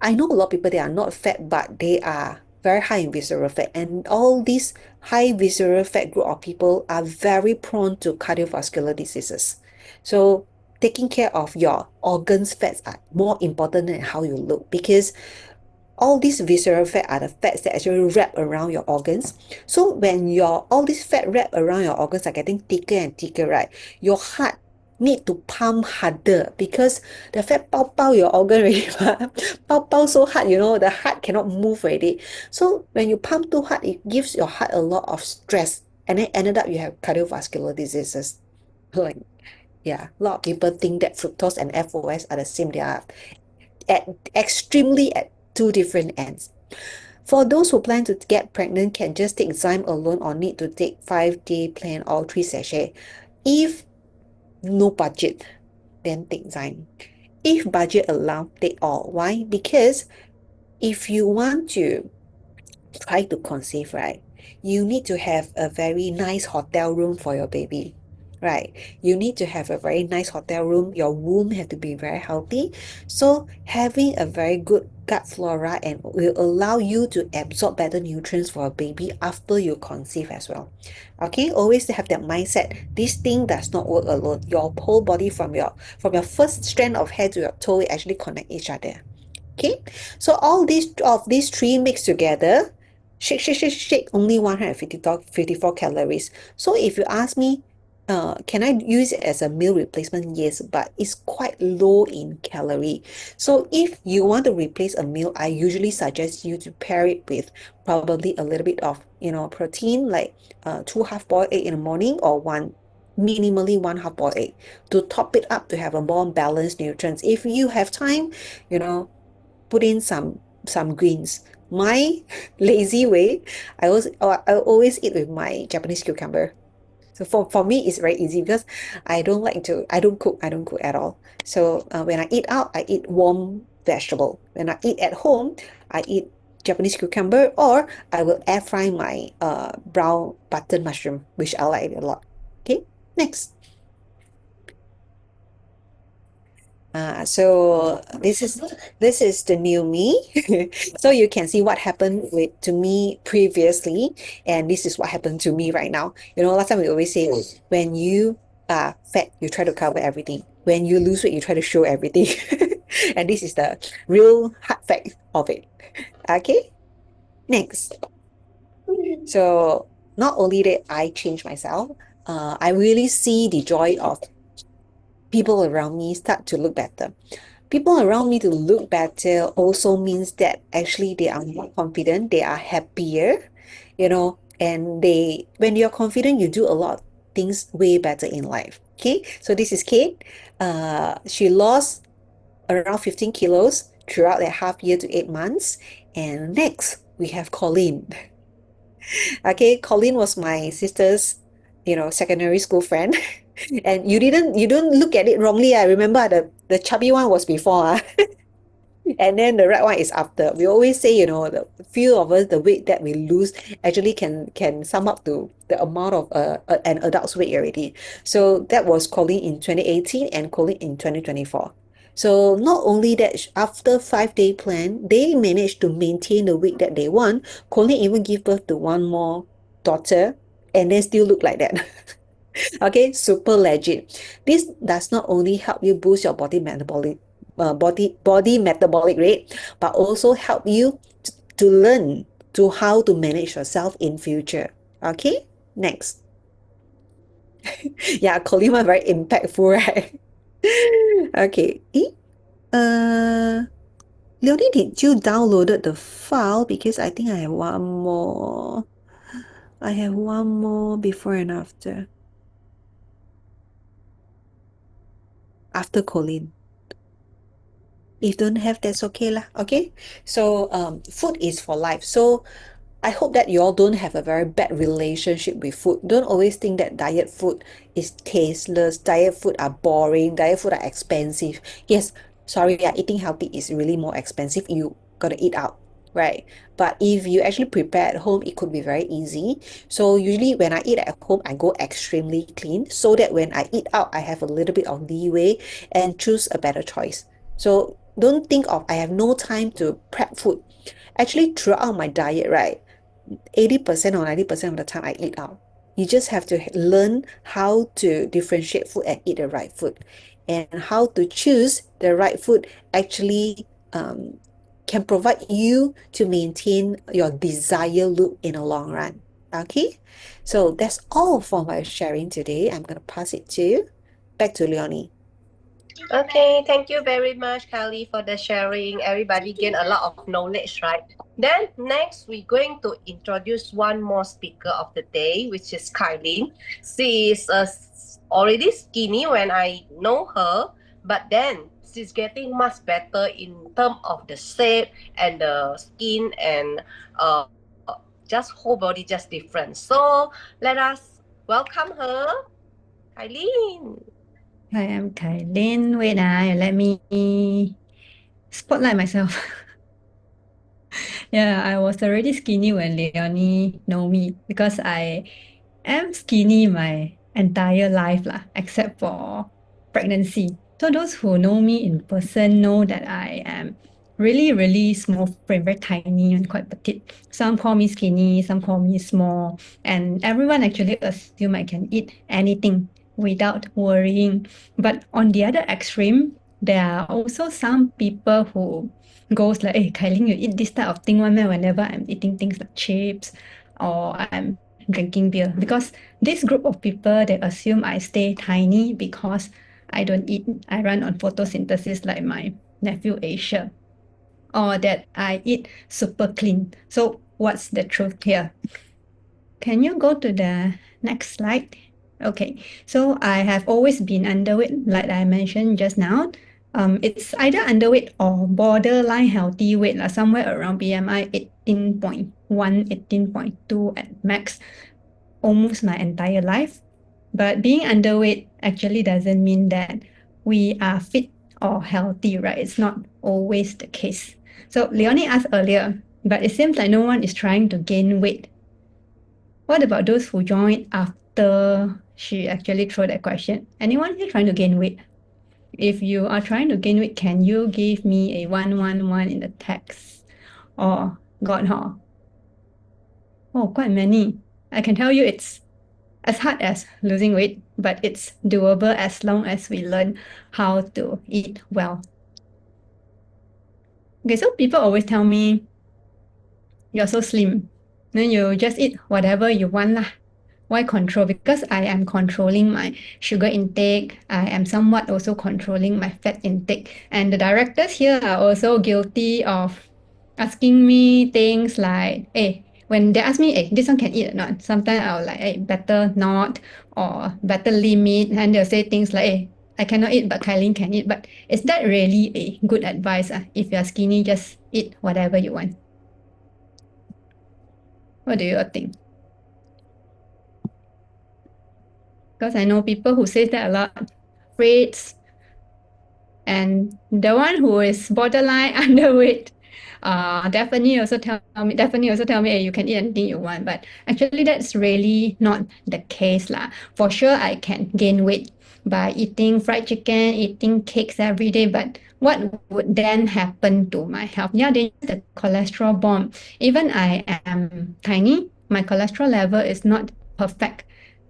I know a lot of people, they are not fat, but they are very high in visceral fat. And all these high visceral fat group of people are very prone to cardiovascular diseases. So taking care of your organs fats are more important than how you look, because all these visceral fat are the fats that actually wrap around your organs. So when your all these fat wrap around your organs are getting thicker and thicker, right? Your heart need to pump harder because the fat bao your organ already. Bao so hard, the heart cannot move already. So when you pump too hard, it gives your heart a lot of stress, and then ended up you have cardiovascular diseases. Like, yeah, a lot of people think that fructose and FOS are the same. They are extremely at two different ends. For those who plan to get pregnant, can just take Zyme alone or need to take 5-day plan or 3 sachet. If no budget, then take Zyme. If budget allow, take all. Why? Because if you want to try to conceive, right, you need to have a very nice hotel room for your baby. Right, you need to have a very nice hotel room. Your womb have to be very healthy. So having a very good gut flora and will allow you to absorb better nutrients for a baby after you conceive as well. Okay, always have that mindset. This thing does not work alone. Your whole body from your first strand of hair to your toe actually connect each other. Okay, so all these three mixed together, shake, only 154 calories. So if you ask me, can I use it as a meal replacement? Yes, but it's quite low in calorie. So if you want to replace a meal, I usually suggest you to pair it with probably a little bit of, protein, like 2 half-boiled egg in the morning, or minimally 1 half-boiled egg to top it up to have a more balanced nutrients. If you have time, put in some greens. My lazy way, I always eat with my Japanese cucumber. So for me, it's very easy because I don't cook at all. So when I eat out, I eat warm vegetable. When I eat at home, I eat Japanese cucumber, or I will air fry my brown button mushroom, which I like a lot. Okay, next. So this is the new me. So you can see what happened to me previously, and this is what happened to me right now. Last time we always say, when you are fat, you try to cover everything. When you lose weight, you try to show everything. And this is the real hard fact of it. Okay, next. So not only that I change myself, I really see the joy of people around me start to look better. People around me to look better also means that actually they are more confident, they are happier, and when you're confident, you do a lot of things way better in life. Okay, so this is Kate. She lost around 15 kilos throughout that half year to 8 months. And next, we have Colleen. Okay, Colleen was my sister's, secondary school friend. And you don't look at it wrongly. I remember the chubby one was before. And then the right one is after. We always say, the few of us, the weight that we lose actually can sum up to the amount of an adult's weight already. So that was Colleen in 2018 and Colleen in 2024. So not only that, after 5-day plan, they managed to maintain the weight that they want. Colleen even give birth to one more daughter, and then still look like that. Okay, super legit. This does not only help you boost your body metabolic rate, but also help you to learn to how to manage yourself in future. Okay, next. Yeah, Kolima very impactful, right? Okay. Leonie, did you downloaded the file? Because I think I have one more. I have one more before and after. After Colleen. If don't have, that's okay lah. Okay. So food is for life. So I hope that you all don't have a very bad relationship with food. Don't always think that diet food is tasteless, diet food are boring, diet food are expensive. Yes, sorry, yeah, eating healthy is really more expensive. You gotta eat out, right? But if you actually prepare at home, it could be very easy. So usually when I eat at home, I go extremely clean so that when I eat out, I have a little bit of leeway and choose a better choice. So don't think of I have no time to prep food. Actually, throughout my diet, right? 80% or 90% of the time I eat out. You just have to learn how to differentiate food and eat the right food. And how to choose the right food actually can provide you to maintain your desire loop in the long run. Okay, so that's all for my sharing today. I'm going to pass it to back to Leonie. Okay, thank you very much, Kylie, for the sharing. Everybody gain a lot of knowledge, right? Then next, we're going to introduce one more speaker of the day, which is Kylie. She is already skinny when I know her, but then she's getting much better in terms of the shape and the skin and just whole body just different. So let us welcome her, Kylie. Hi, I'm Kylie. Wait, let me spotlight myself. Yeah, I was already skinny when Leonie know me because I am skinny my entire life lah, except for pregnancy. So those who know me in person know that I am really, really small frame, very tiny and quite petite. Some call me skinny, some call me small, and everyone actually assume I can eat anything without worrying. But on the other extreme, there are also some people who goes like, hey, Kylie, you eat this type of thing one man whenever I'm eating things like chips or I'm drinking beer. Because this group of people, they assume I stay tiny because I don't eat, I run on photosynthesis like my nephew Asia, or that I eat super clean. So what's the truth here? Can you go to the next slide? Okay, so I have always been underweight, like I mentioned just now. It's either underweight or borderline healthy weight, somewhere around BMI 18.1, 18.2 at max, almost my entire life. But being underweight actually doesn't mean that we are fit or healthy, right? It's not always the case. So Leonie asked earlier, but it seems like no one is trying to gain weight. What about those who joined after she actually threw that question? Anyone here trying to gain weight? If you are trying to gain weight, can you give me a 111 in the text? Or God, huh? Oh, quite many. I can tell you it's as hard as losing weight, but it's doable as long as we learn how to eat well. Okay, so people always tell me, you're so slim. Then you just eat whatever you want lah. Why control? Because I am controlling my sugar intake. I am somewhat also controlling my fat intake. And the directors here are also guilty of asking me things like, hey, when they ask me, hey, this one can eat or not? Sometimes I'll like, hey, better not, or better limit. And they'll say things like, hey, I cannot eat, but Kylie can eat. But is that really a good advice? If you're skinny, just eat whatever you want. What do you all think? Because I know people who say that a lot. Freights, and the one who is borderline underweight, definitely also tell me, hey, you can eat anything you want. But actually, that's really not the case lah. For sure, I can gain weight by eating fried chicken, eating cakes every day. But what would then happen to my health? Yeah, they use the cholesterol bomb. Even I am tiny, my cholesterol level is not perfect.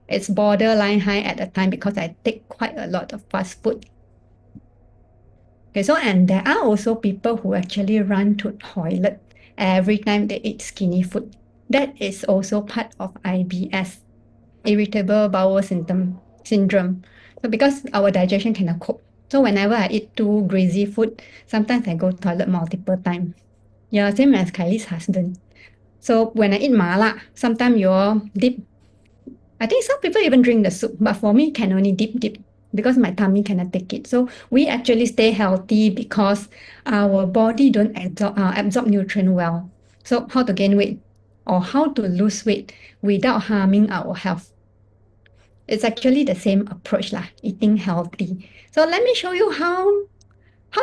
It's borderline high at the time because I take quite a lot of fast food. Okay, so and there are also people who actually run to toilet every time they eat skinny food. That is also part of IBS, irritable bowel syndrome. So because our digestion cannot cope. So whenever I eat too greasy food, sometimes I go toilet multiple times. Yeah, same as Kylie's husband. So when I eat mala, sometimes you all dip. I think some people even drink the soup, but for me, can only dip because my tummy cannot take it. So we actually stay healthy because our body don't absorb nutrient well. So how to gain weight or how to lose weight without harming our health? It's actually the same approach lah, eating healthy. So let me show you how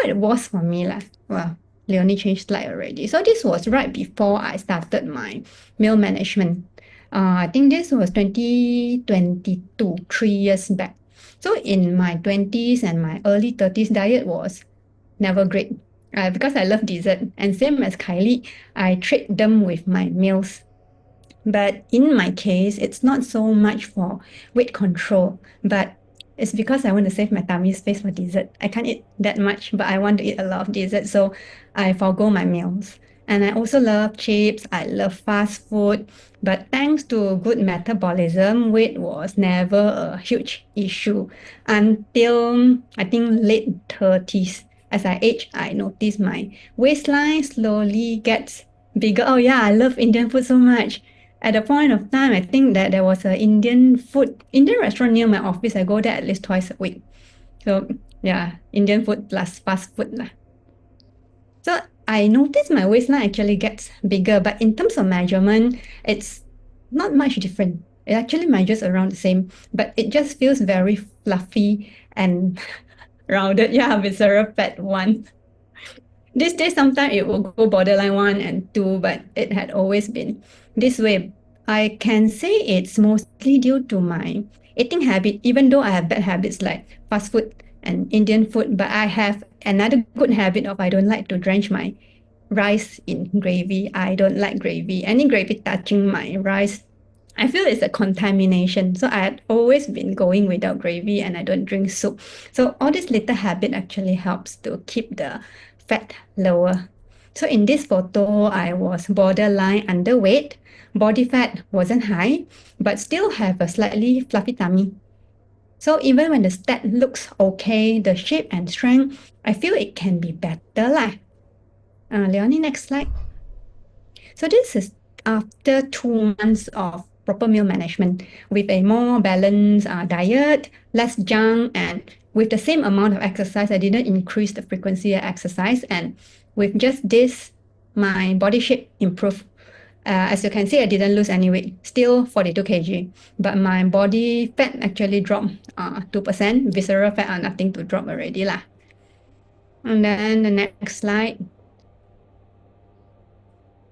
it was for me lah. Well, Leonie changed slide already. So this was right before I started my meal management. I think this was 2022, 3 years back. So in my 20s and my early 30s, diet was never great. Because I love dessert. And same as Kylie, I trade them with my meals. But in my case, it's not so much for weight control, but it's because I want to save my tummy space for dessert. I can't eat that much, but I want to eat a lot of dessert, so I forgo my meals. And I also love chips. I love fast food. But thanks to good metabolism, weight was never a huge issue until I think late 30s. As I age, I notice my waistline slowly gets bigger. Oh yeah, I love Indian food so much. At the point of time, I think that there was an Indian restaurant near my office. I go there at least twice a week. So yeah, Indian food plus fast food lah. So I noticed my waistline actually gets bigger, but in terms of measurement, it's not much different. It actually measures around the same, but it just feels very fluffy and rounded. Yeah, visceral fat one. These days, sometimes it will go borderline 1 and 2, but it had always been this way. I can say it's mostly due to my eating habit, even though I have bad habits like fast food and Indian food, but I have another good habit of I don't like to drench my rice in gravy. I don't like gravy. Any gravy touching my rice, I feel it's a contamination. So I had always been going without gravy and I don't drink soup. So all this little habit actually helps to keep the fat lower. So in this photo, I was borderline underweight. Body fat wasn't high, but still have a slightly fluffy tummy. So even when the stat looks okay, the shape and strength, I feel it can be better lah. Leonie, next slide. So this is after 2 months of proper meal management with a more balanced diet, less junk, and with the same amount of exercise. I didn't increase the frequency of exercise, and with just this, my body shape improved. As you can see, I didn't lose any weight, still 42 kg, but my body fat actually dropped 2%. Visceral fat are nothing to drop already lah. And then the next slide.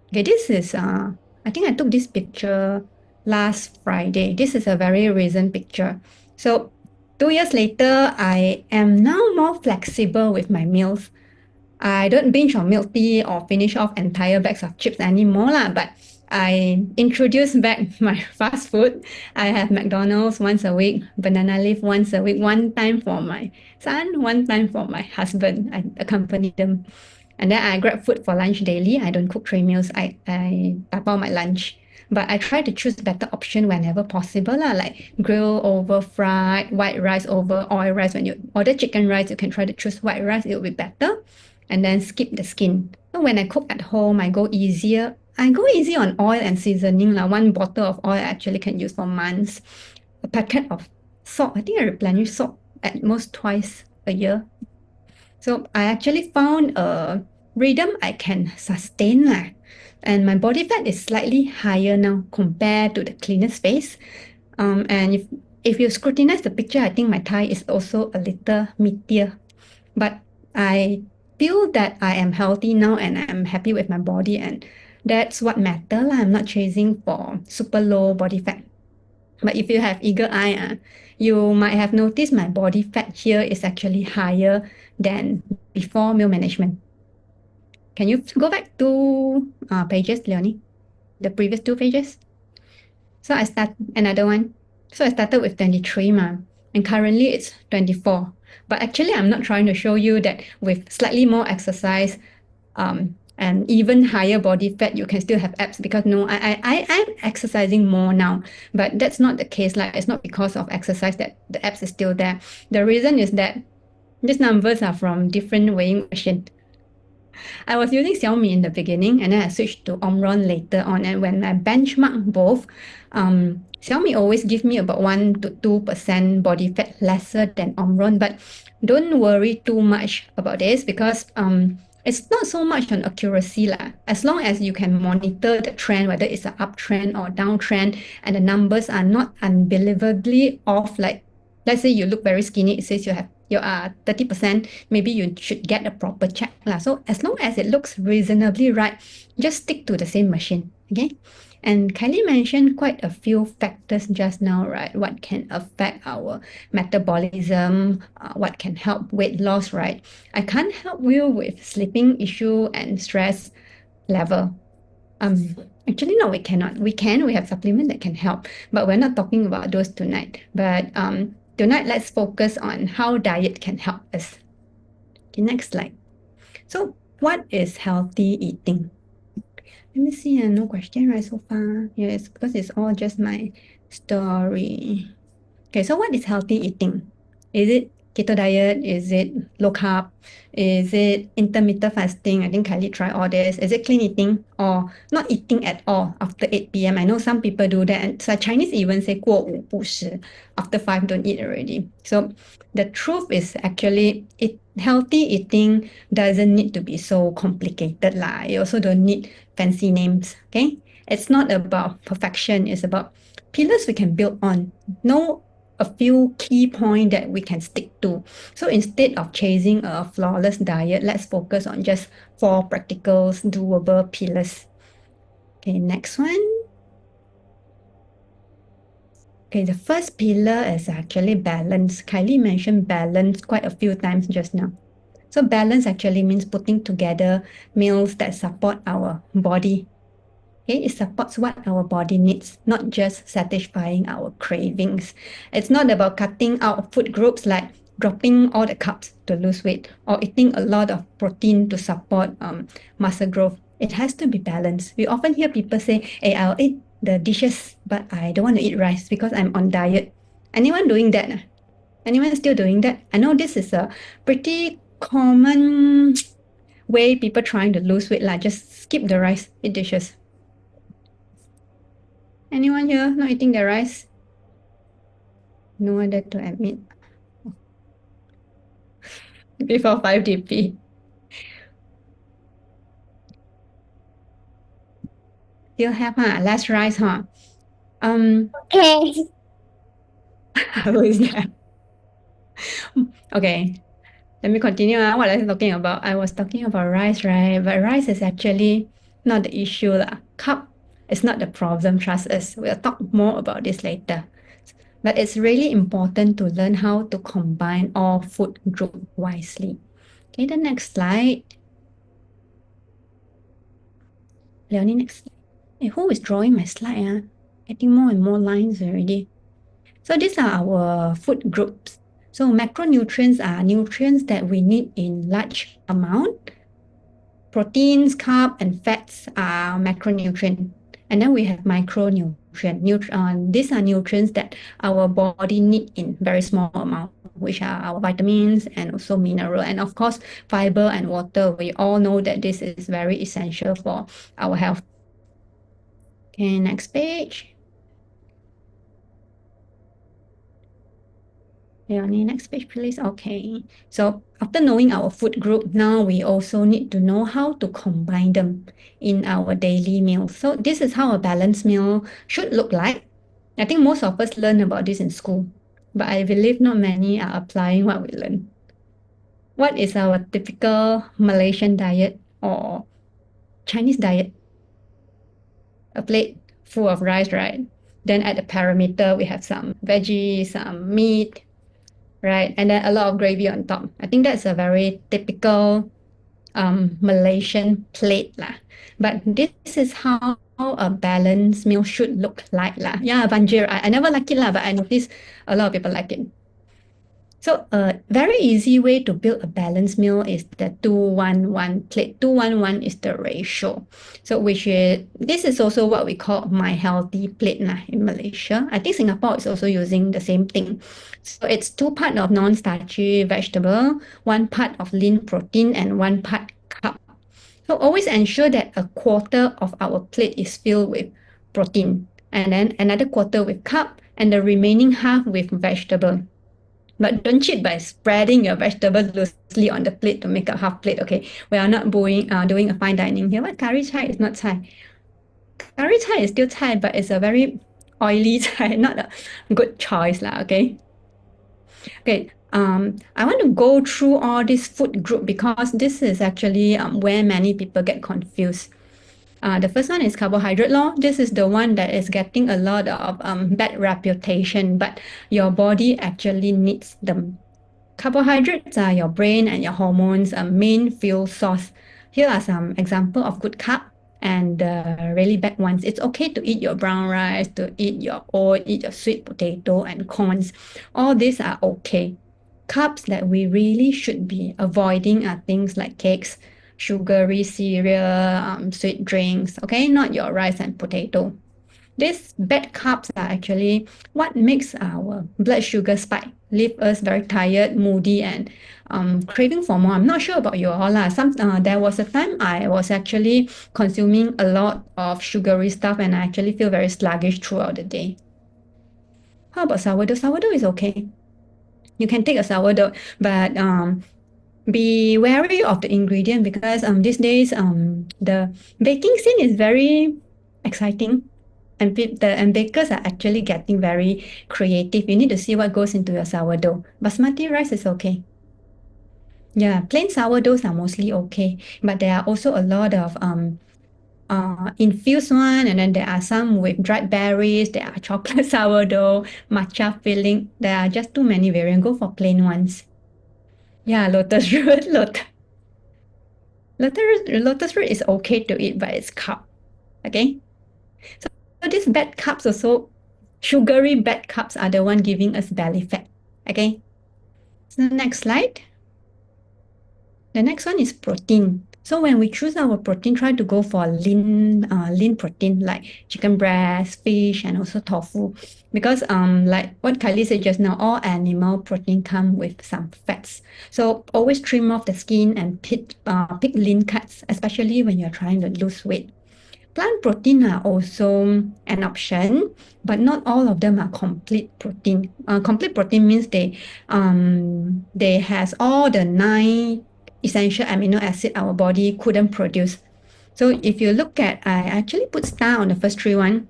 Okay, this is, I think I took this picture last Friday. This is a very recent picture. So 2 years later, I am now more flexible with my meals. I don't binge on milk tea or finish off entire bags of chips anymore lah, but I introduce back my fast food. I have McDonald's once a week, banana leaf once a week, one time for my son, one time for my husband. I accompany them. And then I grab food for lunch daily. I don't cook 3 meals. I dabao my lunch. But I try to choose better option whenever possible lah, like grill over fried, white rice over oil rice. When you order chicken rice, you can try to choose white rice. It will be better, and then skip the skin. So when I cook at home, I go easier. I go easy on oil and seasoning lah. One bottle of oil I actually can use for months. A packet of salt. I think I replenish salt at most twice a year. So I actually found a rhythm I can sustain lah. And my body fat is slightly higher now compared to the cleanest face. And if you scrutinize the picture, I think my thigh is also a little meatier. But I feel that I am healthy now and I'm happy with my body, and that's what matters. I'm not chasing for super low body fat. But if you have eager eye, you might have noticed my body fat here is actually higher than before meal management. Can you go back two pages, Leonie? The previous two pages? So I start another one. So I started with 23 and currently it's 24. But actually, I'm not trying to show you that with slightly more exercise and even higher body fat, you can still have abs, because no, I'm exercising more now. But that's not the case. Like, it's not because of exercise that the abs is still there. The reason is that these numbers are from different weighing machine. I was using Xiaomi in the beginning, and then I switched to Omron later on. And when I benchmark both, Xiaomi always give me about 1 to 2% body fat lesser than Omron. But don't worry too much about this, because it's not so much on accuracy lah. As long as you can monitor the trend, whether it's an uptrend or downtrend, and the numbers are not unbelievably off. Like, let's say you look very skinny, it says you are 30%, maybe you should get a proper check lah. So as long as it looks reasonably right, just stick to the same machine, okay? And Kylie mentioned quite a few factors just now, right? What can affect our metabolism, what can help weight loss, right? I can't help you with sleeping issue and stress level. Actually, no, we cannot. We have supplement that can help, but we're not talking about those tonight. But tonight, let's focus on how diet can help us. Okay, next slide. So what is healthy eating? Let me see, no question right so far. Yes, because it's all just my story. Okay, so what is healthy eating? Is it keto diet? Is it low carb? Is it intermittent fasting? I think Kylie tried all this. Is it clean eating or not eating at all after 8 p.m.? I know some people do that. And so Chinese even say 过午不食. After 5, don't eat already. So the truth is actually healthy eating doesn't need to be so complicated lah. You also don't need fancy names, okay? It's not about perfection. It's about pillars we can build on. Know a few key points that we can stick to. So instead of chasing a flawless diet, let's focus on just 4 practical, doable pillars. Okay, next one. Okay, the first pillar is actually balance. Kylie mentioned balance quite a few times just now. So balance actually means putting together meals that support our body. Okay, it supports what our body needs, not just satisfying our cravings. It's not about cutting out food groups like dropping all the carbs to lose weight or eating a lot of protein to support muscle growth. It has to be balanced. We often hear people say, hey, I'll eat the dishes, but I don't want to eat rice because I'm on diet. Anyone doing that? Anyone still doing that? I know this is a pretty common way people trying to lose weight, like just skip the rice, eat dishes. Anyone here not eating the rice? No one dare to admit. Before 5 DP. Still have, less rice, Okay. Who is that? Okay, let me continue. What I was talking about? I was talking about rice, right? But rice is actually not the issue lah. Carb is not the problem, trust us. We'll talk more about this later. But it's really important to learn how to combine all food group wisely. Okay, the next slide. Leonie, next slide. Hey, who is drawing my slide? Getting more and more lines already. So these are our food groups. So macronutrients are nutrients that we need in large amount. Proteins, carb, and fats are macronutrients. And then we have micronutrient. These are nutrients that our body need in very small amount, which are our vitamins and also mineral. And of course, fiber and water. We all know that this is very essential for our health. Okay, next page. Leonie, next page, please. Okay. So after knowing our food group, now we also need to know how to combine them in our daily meals. So this is how a balanced meal should look like. I think most of us learn about this in school, but I believe not many are applying what we learn. What is our typical Malaysian diet or Chinese diet? A plate full of rice, right? Then at the parameter, we have some veggies, some meat, right? And then a lot of gravy on top. I think that's a very typical Malaysian plate lah. But this is how a balanced meal should look like lah. Yeah, banjir. I never like it lah, but I notice a lot of people like it. So a very easy way to build a balanced meal is the 2-1-1 plate. 2-1-1 is the ratio. So this is also what we call my healthy plate nah, in Malaysia. I think Singapore is also using the same thing. So it's 2 part of non-starchy vegetable, 1 part of lean protein, and 1 part carb. So always ensure that a quarter of our plate is filled with protein, and then another quarter with carb, and the remaining half with vegetable. But don't cheat by spreading your vegetables loosely on the plate to make a half plate. Okay, we are not doing a fine dining here. What curry chai is not chai. Curry chai is still chai, but it's a very oily chai, not a good choice lah. Okay. Okay. I want to go through all this food group because this is actually where many people get confused. The first one is carbohydrate law. This is the one that is getting a lot of bad reputation, but your body actually needs them. Carbohydrates are your brain and your hormones' main fuel source. Here are some examples of good carb and really bad ones. It's okay to eat your brown rice, to eat your oat, eat your sweet potato and corns. All these are okay. Carbs that we really should be avoiding are things like cakes, sugary cereal, sweet drinks, okay? Not your rice and potato. These bad carbs are actually what makes our blood sugar spike, leave us very tired, moody, and craving for more. I'm not sure about you all. There was a time I was actually consuming a lot of sugary stuff and I actually feel very sluggish throughout the day. How about sourdough? Sourdough is okay. You can take a sourdough, but be wary of the ingredient because these days the baking scene is very exciting. And bakers are actually getting very creative. You need to see what goes into your sourdough. Basmati rice is okay. Yeah, plain sourdoughs are mostly okay, but there are also a lot of infused one, and then there are some with dried berries. There are chocolate sourdough, matcha filling. There are just too many variants. Go for plain ones. Yeah, lotus root, lotus root is okay to eat, but it's carb. Okay. So these bad carbs also, sugary bad carbs are the one giving us belly fat. Okay. So next slide. The next one is protein. So when we choose our protein, try to go for lean protein like chicken breast, fish, and also tofu. Because like what Kylie said just now, all animal protein come with some fats. So always trim off the skin and pick lean cuts, especially when you're trying to lose weight. Plant protein are also an option, but not all of them are complete protein. Complete protein means they has all the 9 essential amino acid our body couldn't produce. So if you look at, I actually put star on the first 3 one,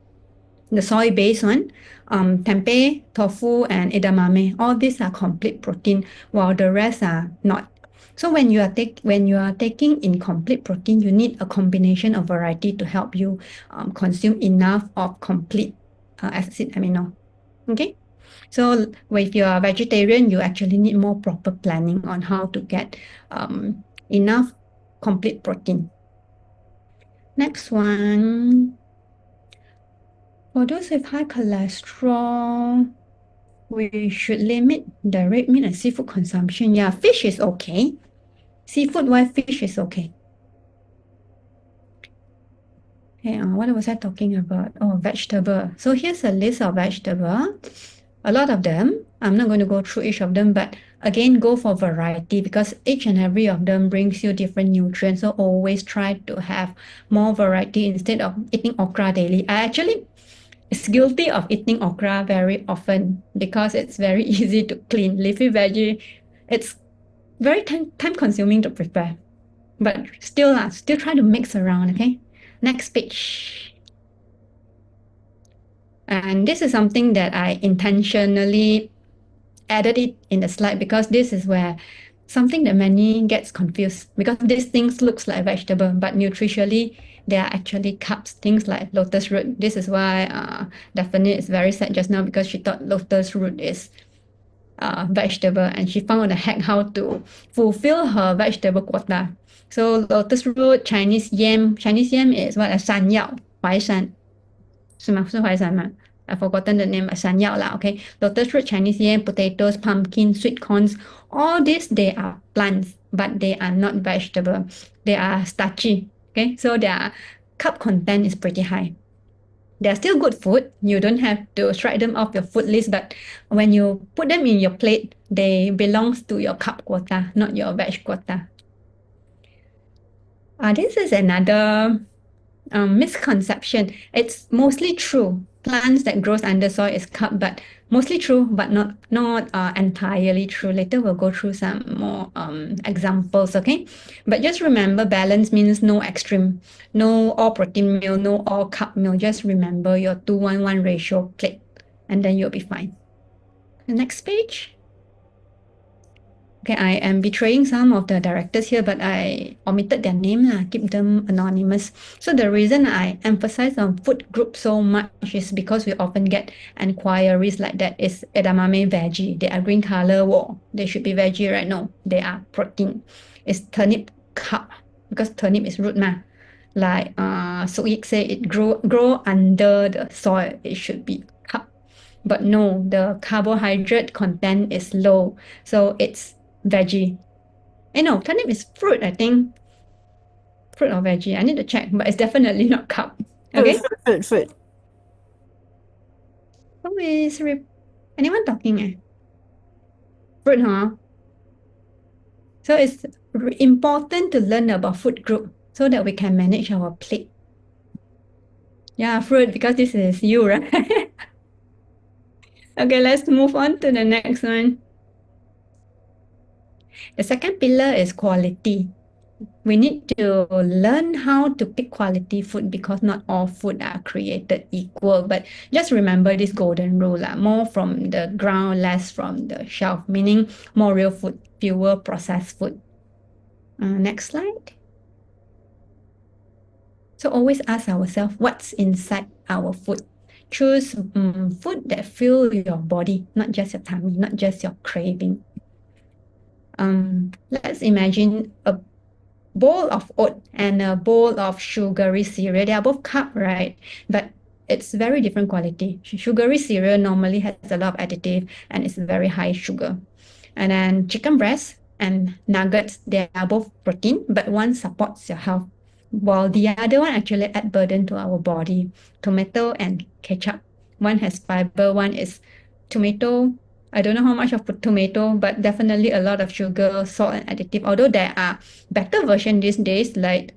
the soy-based one, tempeh, tofu, and edamame. All these are complete protein, while the rest are not. So when you are taking incomplete protein, you need a combination of variety to help you consume enough of complete acid amino. Okay. So if you are a vegetarian, you actually need more proper planning on how to get enough complete protein. Next one. For those with high cholesterol, we should limit the red meat and seafood consumption. Yeah, fish is okay. Seafood, why fish is okay. Okay, what was I talking about? Oh, vegetable. So here's a list of vegetable. A lot of them. I'm not going to go through each of them, but again, go for variety because each and every of them brings you different nutrients. So always try to have more variety instead of eating okra daily. I actually is guilty of eating okra very often because it's very easy to clean. Leafy veggie, it's very time consuming to prepare. But still try to mix around, okay? Next page. And this is something that I intentionally added it in the slide because this is where something that many gets confused because these things looks like vegetable, but nutritionally they are actually carbs. Things like lotus root. This is why Daphne is very sad just now because she thought lotus root is vegetable and she found a hack how to fulfill her vegetable quota. So lotus root, Chinese yam. Chinese yam is what? 山药, 淮山.是吗？是淮山吗？ I've forgotten the name, 山药 lah, okay? Lotus root, Chinese yam, potatoes, pumpkin, sweet corns, all these, they are plants, but they are not vegetable. They are starchy, okay? So their carb content is pretty high. They're still good food. You don't have to strike them off your food list, but when you put them in your plate, they belongs to your carb quota, not your veg quota. This is another misconception. It's mostly true. Plants that grows under soil is carb, but mostly true, but not entirely true. Later we'll go through some more examples, okay? But just remember, balance means no extreme, no all protein meal, no all carb meal. Just remember your 2:1 ratio plate, and then you'll be fine. The next page. Okay, I am betraying some of the directors here, but I omitted their name, keep them anonymous. So the reason I emphasize on food group so much is because we often get inquiries like that. Is edamame veggie? They are green color. Whoa, they should be veggie, right? No, they are protein. Is turnip carb? Because turnip is root ma. Like Suik say, it grow under the soil. It should be carb. But no, the carbohydrate content is low, so it's veggie. No, turnip is fruit, I think. Fruit or veggie. I need to check, but it's definitely not carb. Okay? Fruit. Who is anyone talking? Fruit, huh? So it's important to learn about food group so that we can manage our plate. Yeah, fruit, because this is you, right? Okay, let's move on to the next one. The second pillar is quality. We need to learn how to pick quality food because not all food are created equal. But just remember this golden rule, more from the ground, less from the shelf, meaning more real food, fewer processed food. Next slide. So always ask ourselves what's inside our food. Choose food that fill your body, not just your tummy, not just your craving. Let's imagine a bowl of oat and a bowl of sugary cereal. They are both carb, right? But it's very different quality. Sugary cereal normally has a lot of additive and it's very high sugar. And then chicken breast and nuggets, they are both protein, but one supports your health, while the other one actually add burden to our body. Tomato and ketchup. One has fiber, one is tomato. I don't know how much of tomato, but definitely a lot of sugar, salt, and additive. Although there are better version these days, like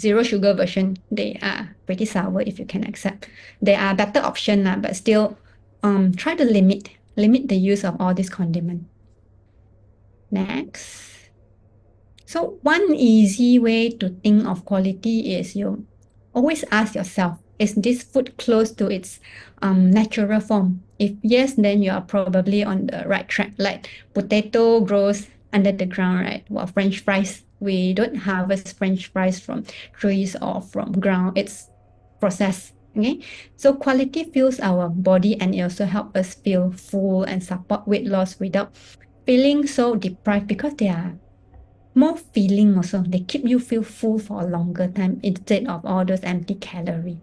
zero sugar version, they are pretty sour if you can accept. There are better option, but still try to limit the use of all these condiments. Next. So one easy way to think of quality is you always ask yourself, is this food close to its natural form? If yes, then you are probably on the right track. Like potato grows under the ground, right? Well, French fries, we don't harvest French fries from trees or from ground. It's processed. Okay, so quality fills our body and it also helps us feel full and support weight loss without feeling so deprived because they are more filling also. They keep you feel full for a longer time instead of all those empty calorie.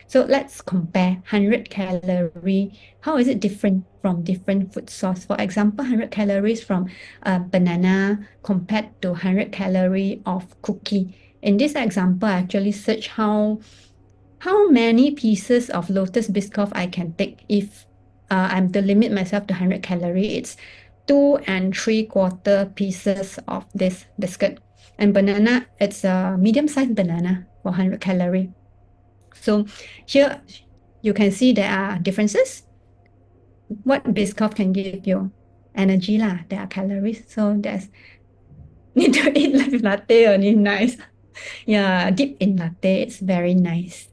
So let's compare 100 calorie. How is it different from different food source? For example, 100 calories from a banana compared to 100 calorie of cookie. In this example, I actually search how many pieces of lotus biscoff I can take if I'm to limit myself to 100 calorie. It's 2 and 3/4 pieces of this biscuit. And banana, it's a medium-sized banana for 100 calorie. So here you can see there are differences. What biscoff can give you? Energy lah, there are calories. So there's need to eat like latte only nice. Yeah, dip in latte, it's very nice.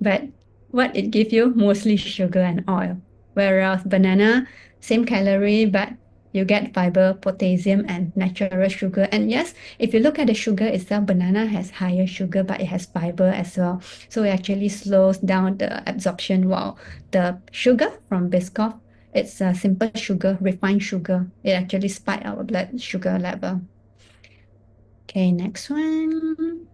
But what it gives you? Mostly sugar and oil. Whereas banana, same calorie, but you get fiber, potassium, and natural sugar. And yes, if you look at the sugar itself, banana has higher sugar, but it has fiber as well. So it actually slows down the absorption, while the sugar from Biscoff, it's a simple sugar, refined sugar. It actually spikes our blood sugar level. Okay, next one.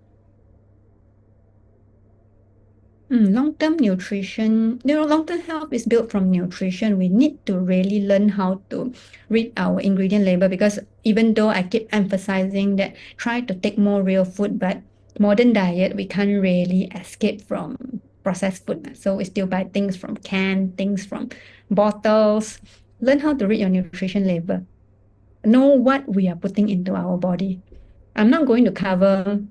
Long-term nutrition, long-term health is built from nutrition. We need to really learn how to read our ingredient label, because even though I keep emphasizing that try to take more real food, but modern diet, we can't really escape from processed food. So we still buy things from canned, things from bottles. Learn how to read your nutrition label. Know what we are putting into our body. I'm not going to cover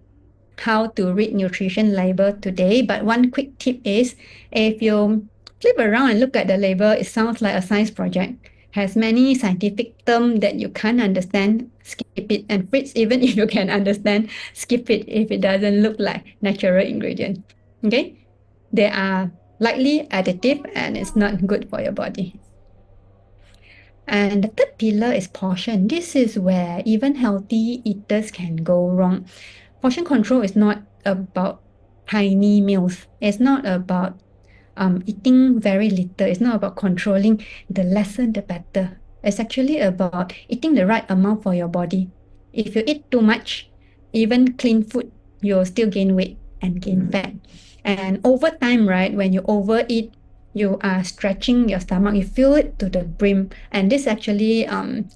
how to read nutrition label today, but one quick tip is if you flip around and look at the label, it sounds like a science project. Has many scientific terms that you can't understand, skip it. And Fritz, even if you can understand, skip it if it doesn't look like natural ingredient. Okay? They are likely additive and it's not good for your body. And the third pillar is portion. This is where even healthy eaters can go wrong. Portion control is not about tiny meals. It's not about eating very little. It's not about controlling the lesser the better. It's actually about eating the right amount for your body. If you eat too much, even clean food, you'll still gain weight and gain fat. And over time, right, when you overeat, you are stretching your stomach, you fill it to the brim, and this actually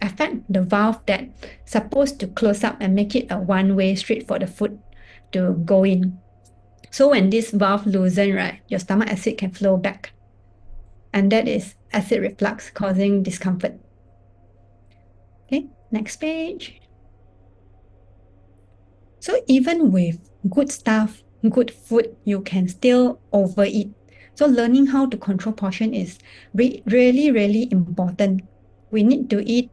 affect the valve that supposed to close up and make it a one-way street for the food to go in. So when this valve loosen, right, your stomach acid can flow back, and that is acid reflux causing discomfort. Okay, next page. So even with good stuff, good food, you can still overeat. So learning how to control portion is really, really important. We need to eat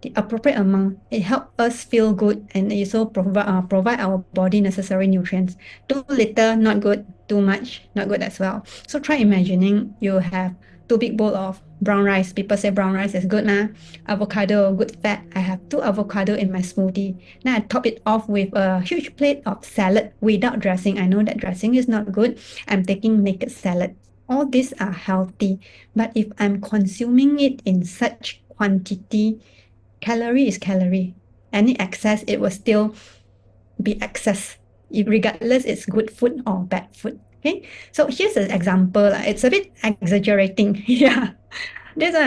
the appropriate amount. It helps us feel good and it also provide our body necessary nutrients. Too little, not good. Too much, not good as well. So try imagining you have 2 big bowl of brown rice. People say brown rice is good, nah. Avocado, good fat. I have 2 avocado in my smoothie. Now I top it off with a huge plate of salad without dressing. I know that dressing is not good. I'm taking naked salad. All these are healthy, but if I'm consuming it in such quantity, calorie is calorie. Any excess, it will still be excess, regardless it's good food or bad food. Okay, so here's an example. It's a bit exaggerating. Yeah, this one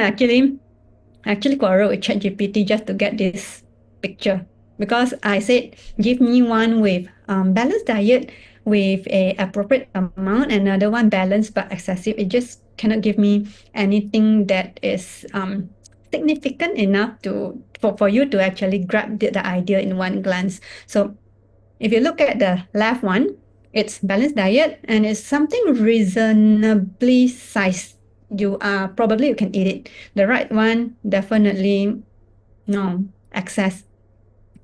actually quarreled with ChatGPT just to get this picture, because I said give me one with balanced diet with a appropriate amount, another one balanced but excessive. It just cannot give me anything that is significant enough for you to actually grab the idea in one glance. So if you look at the left one, it's balanced diet and it's something reasonably sized. You can eat it. The right one, definitely no excess.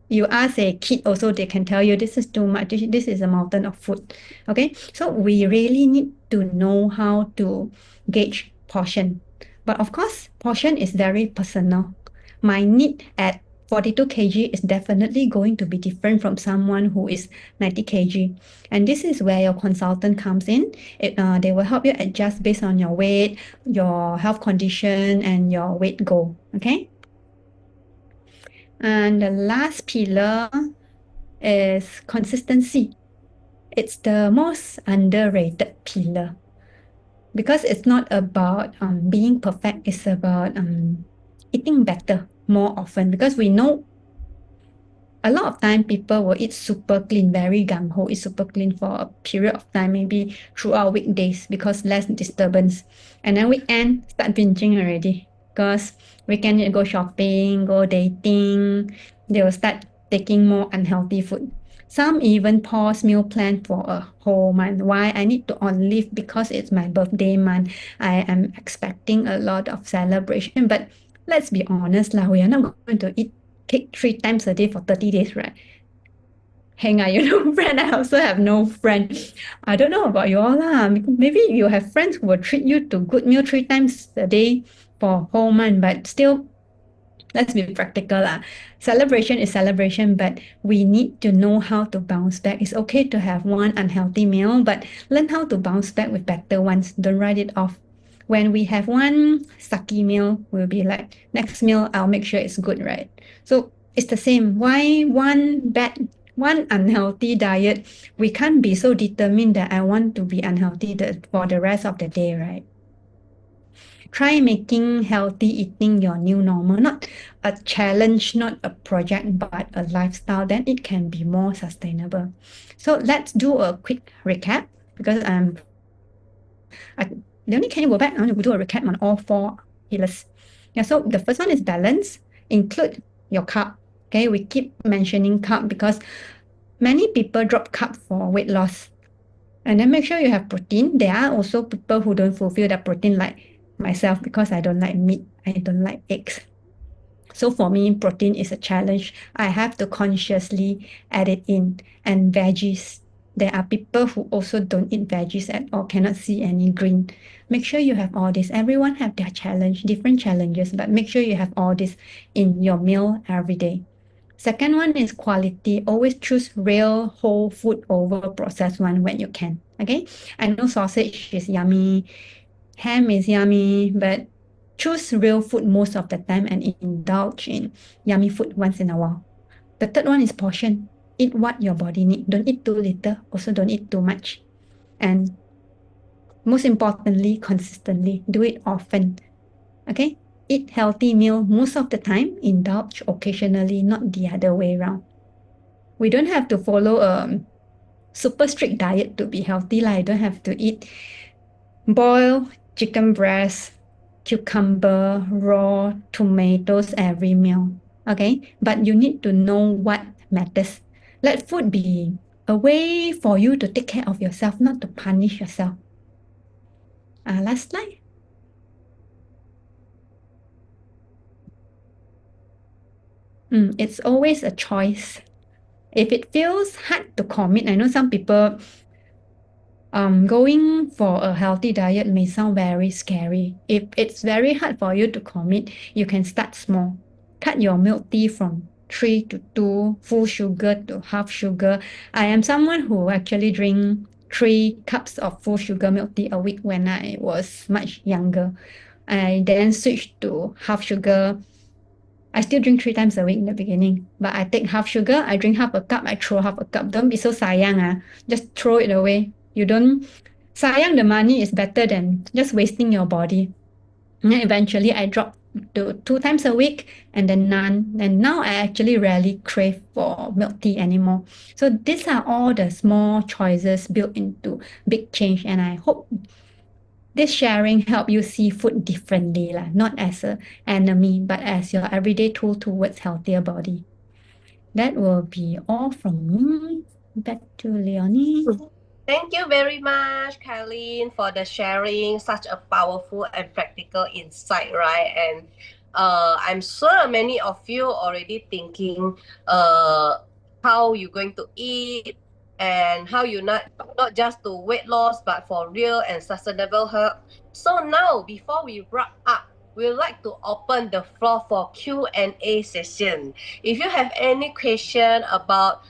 You ask a kid also, they can tell you this is too much. This is a mountain of food. Okay, so we really need to know how to gauge portion. But of course, portion is very personal. My need at 42 kg is definitely going to be different from someone who is 90 kg. And this is where your consultant comes in. They will help you adjust based on your weight, your health condition, and your weight goal. Okay. And the last pillar is consistency. It's the most underrated pillar because it's not about being perfect. It's about eating better more often, because we know a lot of time people will eat super clean, very gung ho, eat super clean for a period of time, maybe throughout weekdays because less disturbance. And then weekend start binging already because weekend you go shopping, go dating, they will start taking more unhealthy food. Some even pause meal plan for a whole month. Why? I need to on leave because it's my birthday month. I am expecting a lot of celebration. But let's be honest lah, we are not going to eat cake 3 times a day for 30 days, right? Hang on, friend. I also have no friend. I don't know about you all lah. Maybe you have friends who will treat you to good meal 3 times a day for whole month, but still let's be practical lah. Celebration is celebration, but we need to know how to bounce back. It's okay to have one unhealthy meal, but learn how to bounce back with better ones. Don't write it off. When we have one sucky meal, we'll be like, next meal, I'll make sure it's good, right? So it's the same. Why one unhealthy diet? We can't be so determined that I want to be unhealthy for the rest of the day, right? Try making healthy eating your new normal, not a challenge, not a project, but a lifestyle. Then it can be more sustainable. So let's do a quick recap because Leonie, can you go back? I want to do a recap on all 4 pillars. Yeah, so the first one is balance. Include your carb. Okay, we keep mentioning carb because many people drop carb for weight loss. And then make sure you have protein. There are also people who don't fulfill that protein like myself because I don't like meat, I don't like eggs. So for me, protein is a challenge. I have to consciously add it in. And veggies. There are people who also don't eat veggies at all, cannot see any green. Make sure you have all this. Everyone have their challenge, different challenges, but make sure you have all this in your meal every day. Second one is quality. Always choose real whole food over processed one when you can. Okay? I know sausage is yummy, ham is yummy, but choose real food most of the time and indulge in yummy food once in a while. The third one is portion. Eat what your body needs. Don't eat too little. Also don't eat too much. And most importantly, consistently. Do it often. Okay? Eat healthy meal most of the time. Indulge occasionally, not the other way around. We don't have to follow a super strict diet to be healthy. You don't have to eat boiled chicken breast, cucumber, raw tomatoes every meal. Okay, but you need to know what matters. Let food be a way for you to take care of yourself, not to punish yourself. Last slide. It's always a choice. If it feels hard to commit, I know some people going for a healthy diet may sound very scary. If it's very hard for you to commit, you can start small. Cut your milk tea from 3 to 2, full sugar to half sugar. I am someone who actually drink 3 cups of full sugar milk tea a week when I was much younger. I then switched to half sugar. I still drink 3 times a week in the beginning, but I take half sugar, I drink half a cup, I throw half a cup. Don't be so sayang. Just throw it away. You don't sayang the money is better than just wasting your body. And then eventually I dropped to 2 times a week and then none. And now I actually rarely crave for milk tea anymore. So these are all the small choices built into big change. And I hope this sharing help you see food differently, not as an enemy, but as your everyday tool towards healthier body. That will be all from me. Back to Leonie. Thank you very much, Kylie, for the sharing such a powerful and practical insight, right? And I'm sure many of you already thinking how you're going to eat and how you not just to weight loss but for real and sustainable health. So now, before we wrap up, we'd like to open the floor for Q&A session. If you have any question about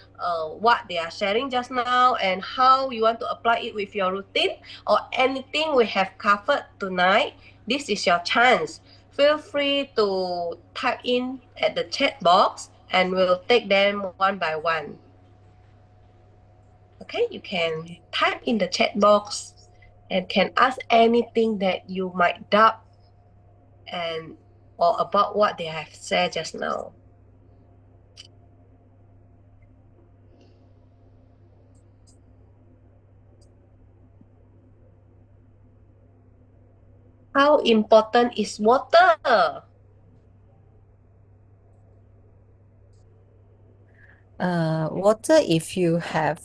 what they are sharing just now and how you want to apply it with your routine or anything we have covered tonight, this is your chance. Feel free to type in at the chat box and we'll take them one by one. Okay, you can type in the chat box and can ask anything that you might doubt and or about what they have said just now. How important is water? Water, if you have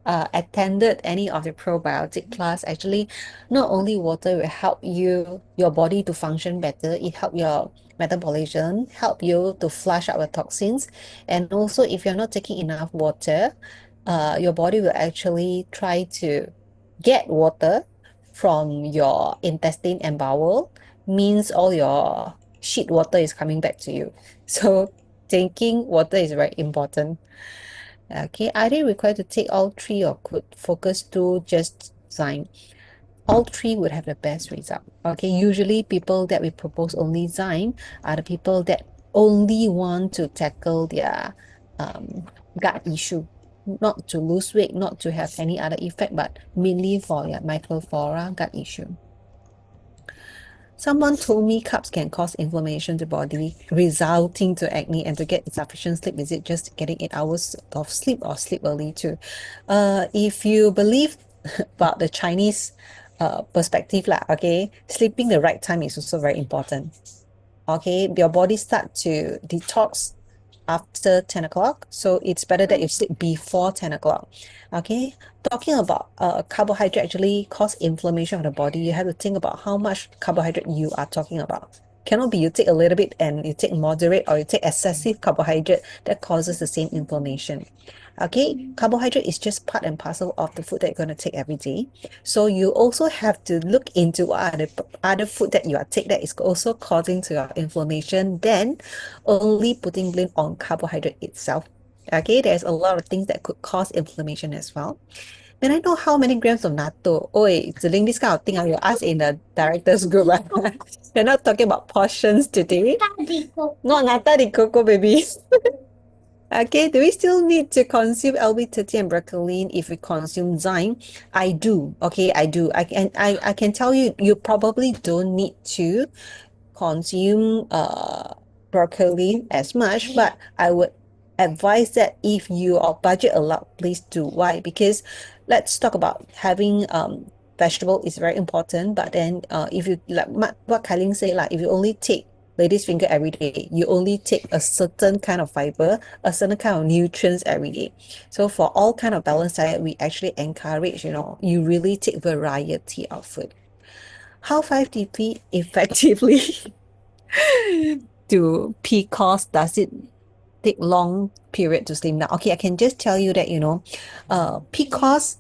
attended any of the probiotic class, actually, not only water will help your body to function better, it help your metabolism, help you to flush out the toxins, and also if you're not taking enough water, your body will actually try to get water from your intestine and bowel, means all your shit water is coming back to you. So drinking water is very important. Okay, are they required to take all three or could focus to just Zyme? All three would have the best result. Okay, usually people that we propose only Zyme are the people that only want to tackle their gut issue, not to lose weight, not to have any other effect, but mainly for your microflora gut issue. Someone told me carbs can cause inflammation to body, resulting to acne, and to get insufficient sleep. Is it just getting 8 hours of sleep or sleep early too? If you believe about the Chinese perspective lah, okay, sleeping the right time is also very important. Okay, your body start to detox after 10 o'clock, so it's better that you sleep before 10 o'clock. Okay, talking about carbohydrate actually cause inflammation of the body. You have to think about how much carbohydrate you are talking about. Cannot be you take a little bit and you take moderate, or you take excessive carbohydrate that causes the same inflammation. Okay, carbohydrate is just part and parcel of the food that you're going to take every day. So you also have to look into what are the other food that you are take that is also causing to your inflammation, then only putting blame on carbohydrate itself. Okay, there's a lot of things that could cause inflammation as well. May I know how many grams of natto? Oi, Ling, this kind of thing I will ask in the director's group. We're not talking about portions today. Not nata de coco, baby. Okay, do we still need to consume LB30 and broccoli if we consume Zyme? I do. Okay, I do. I can tell you, you probably don't need to consume broccoli as much, but I would advise that if your budget allow, please do. Why? Because let's talk about having vegetable is very important, but then if you like what Kylie say, like if you only take lady's finger every day, you only take a certain kind of fiber, a certain kind of nutrients every day. So for all kind of balanced diet, we actually encourage, you really take variety of food. How 5DP effectively to PCOS, does it take long period to slim down? Okay, I can just tell you that, PCOS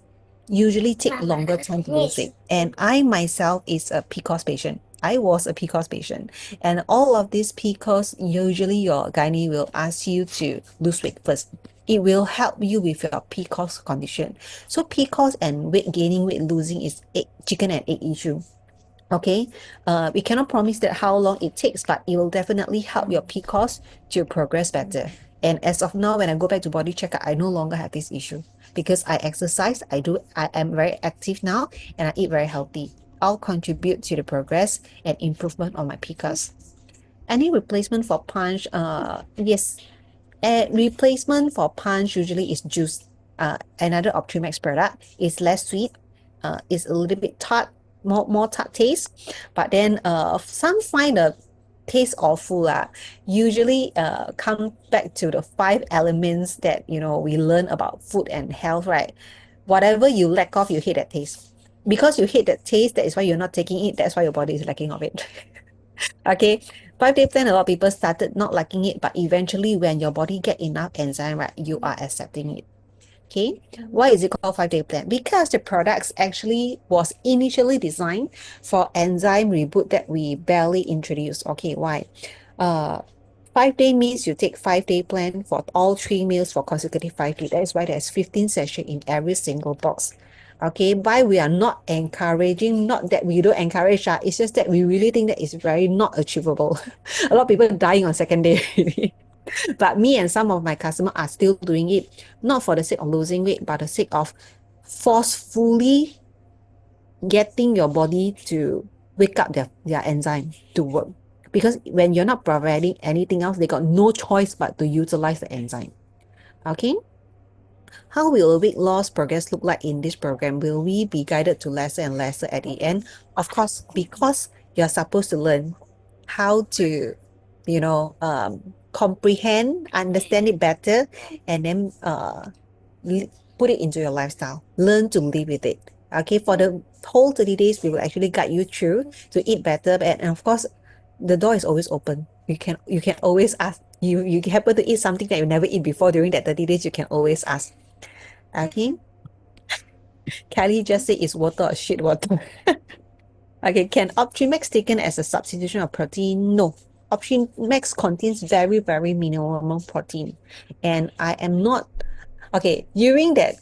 usually take longer time to lose weight. And I myself is a PCOS patient. I was a PCOS patient. And all of these PCOS, usually your gynae will ask you to lose weight first. It will help you with your PCOS condition. So PCOS and weight gaining, weight losing is chicken and egg issue. Okay, we cannot promise that how long it takes, but it will definitely help your PCOS to progress better. And as of now, when I go back to body checkup, I no longer have this issue because I exercise, I am very active now, and I eat very healthy. I'll contribute to the progress and improvement of my PCOS. Any replacement for punch? Yes. Replacement for punch usually is juice. Another Optimax product is less sweet, is a little bit tart, more tart taste, but then some find the taste awful. Usually come back to the 5 elements that we learn about food and health, right? Whatever you lack of, you hate that taste. Because you hate that taste, that is why you're not taking it. That's why your body is lacking of it. Okay, 5-day plan, a lot of people started not liking it, but eventually when your body get enough enzyme, right, you are accepting it. Okay, why is it called 5-day plan? Because the products actually was initially designed for enzyme reboot that we barely introduced. Okay, why? 5-day means you take 5-day plan for all 3 meals for consecutive 5 days. That is why there's 15 sachets in every single box. Okay, why we are not encouraging, not that we don't encourage, it's just that we really think that it's very not achievable. A lot of people dying on second day. But me and some of my customers are still doing it, not for the sake of losing weight, but the sake of forcefully getting your body to wake up their enzyme to work. Because when you're not providing anything else, they got no choice but to utilize the enzyme. Okay? How will weight loss progress look like in this program? Will we be guided to lesser and lesser at the end? Of course, because you're supposed to learn how to, comprehend, understand it better, and then put it into your lifestyle. Learn to live with it. Okay, for the whole 30 days, we will actually guide you through to eat better. And of course, the door is always open. You can always ask. You happen to eat something that you never eat before during that 30 days, you can always ask. Okay. Kylie just said it's water or shit water. Okay, can Optimax taken as a substitution of protein? No. Optimax contains very, very minimal protein. And I am not okay, during that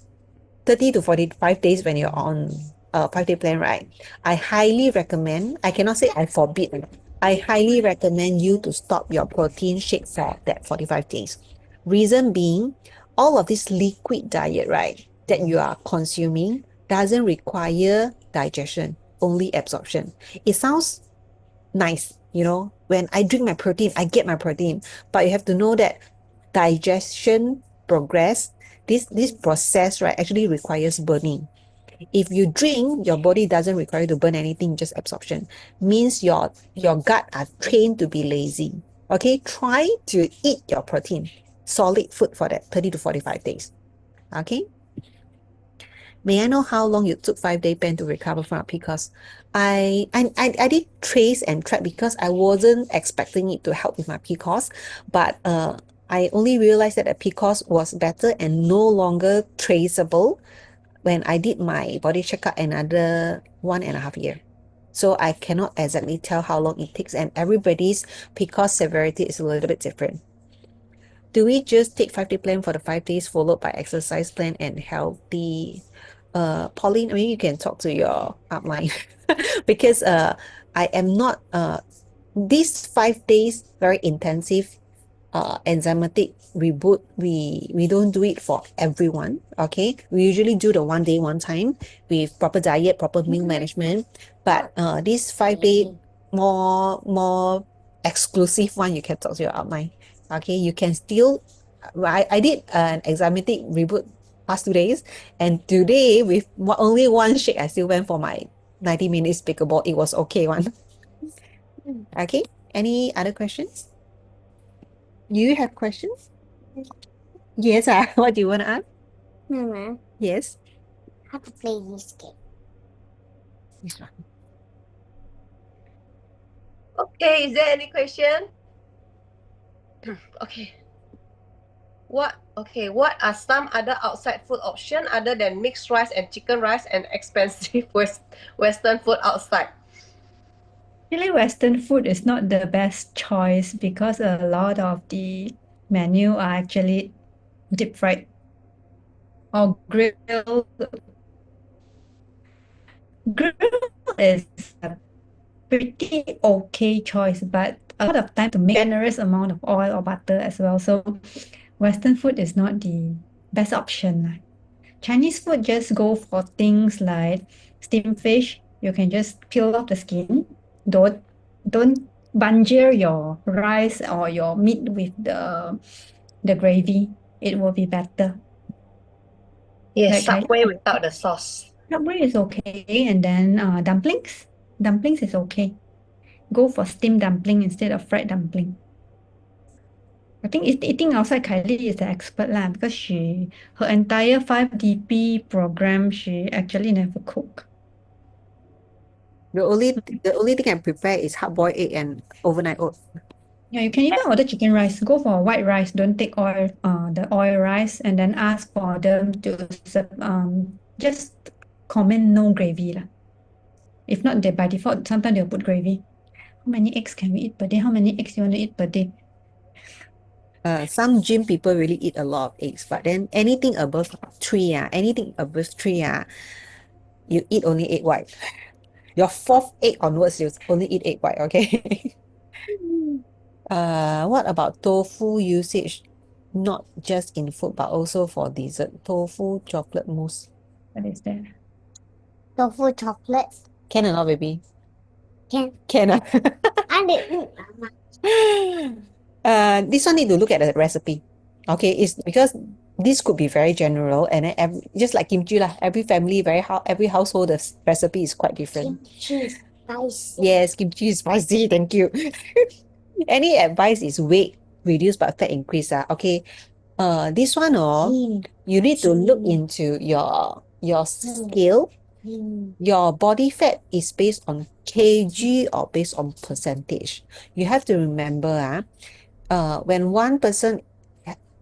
30 to 45 days when you're on a 5-day plan, right? I highly recommend, I cannot say I forbid, I highly recommend you to stop your protein shake for that 45 days. Reason being, all of this liquid diet, right, that you are consuming doesn't require digestion, only absorption. It sounds nice, when I drink my protein, I get my protein, but you have to know that digestion progress, this process, right, actually requires burning. If you drink, your body doesn't require to burn anything, just absorption. Means your gut are trained to be lazy. Okay, try to eat your protein, solid food for that 30 to 45 days. Okay. May I know how long you took 5-day plan to recover from a PCOS? I did trace and track because I wasn't expecting it to help with my PCOS, but I only realized that a PCOS was better and no longer traceable when I did my body checkup another 1.5 year. So I cannot exactly tell how long it takes, and everybody's PCOS severity is a little bit different. Do we just take 5-day plan for the 5 days followed by exercise plan and healthy? Pauline, maybe you can talk to your upline because I am not these 5 days very intensive enzymatic reboot. We don't do it for everyone. Okay, we usually do the 1 day 1 time with proper diet, proper meal management, but this 5-day more exclusive one, you can talk to your upline. Okay, you can still I did an enzymatic reboot past 2 days, and today with only one shake I still went for my 90 minutes pickleball. It was okay one. Okay, any other questions? You have questions? Yes, what do you want to ask? Mama, Yes. how to play this game? This one. Okay, is there any question? Okay. What are some other outside food option other than mixed rice and chicken rice and expensive Western food outside? Actually, Western food is not the best choice because a lot of the menu are actually deep fried or grilled. Grill is a pretty okay choice, but a lot of time to make generous amount of oil or butter as well. So Western food is not the best option. Chinese food just go for things like steamed fish. You can just peel off the skin. Don't banjir your rice or your meat with the gravy. It will be better. Yes, Like Subway without the sauce. Subway is okay, and then dumplings. Dumplings is okay. Go for steamed dumpling instead of fried dumpling. I think eating outside Kylie is the expert lah because her entire 5DP program she actually never cook. The only thing I prepare is hard-boiled egg and overnight oats. Yeah, you can even order chicken rice. Go for white rice. Don't take the oil rice, and then ask for them to just comment no gravy lah. If not, they by default sometimes they'll put gravy. How many eggs can we eat per day? How many eggs you want to eat per day? Some gym people really eat a lot of eggs, but then anything above 3, you eat only egg white. Your 4th egg onwards, you only eat egg white, okay? What about tofu usage? Not just in food, but also for dessert. Tofu chocolate mousse. What is that? Tofu chocolate. Can or not, baby? Can. Can. I didn't. Mama. This one need to look at the recipe. Okay, it's because this could be very general, and then just like kimchi lah, every family, every household, the recipe is quite different. Kimchi is Spicy. Yes, kimchi is spicy. Thank you. Any advice is weight reduce but fat increase. Okay. This one you need to look into your scale. Your body fat is based on kg or based on percentage. You have to remember, when one person,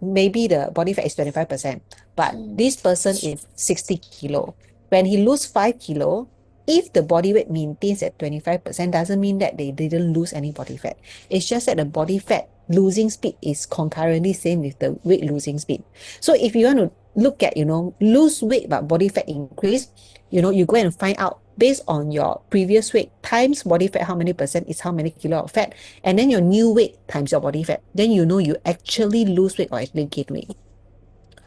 maybe the body fat is 25%, but this person is 60 kilo. When he lose 5 kilo, if the body weight maintains at 25%, doesn't mean that they didn't lose any body fat. It's just that the body fat losing speed is concurrently same with the weight losing speed. So if you want to look at, lose weight but body fat increase, you go and find out based on your previous weight times body fat, how many percent is how many kilo of fat, and then your new weight times your body fat. Then you know you actually lose weight or actually gain weight.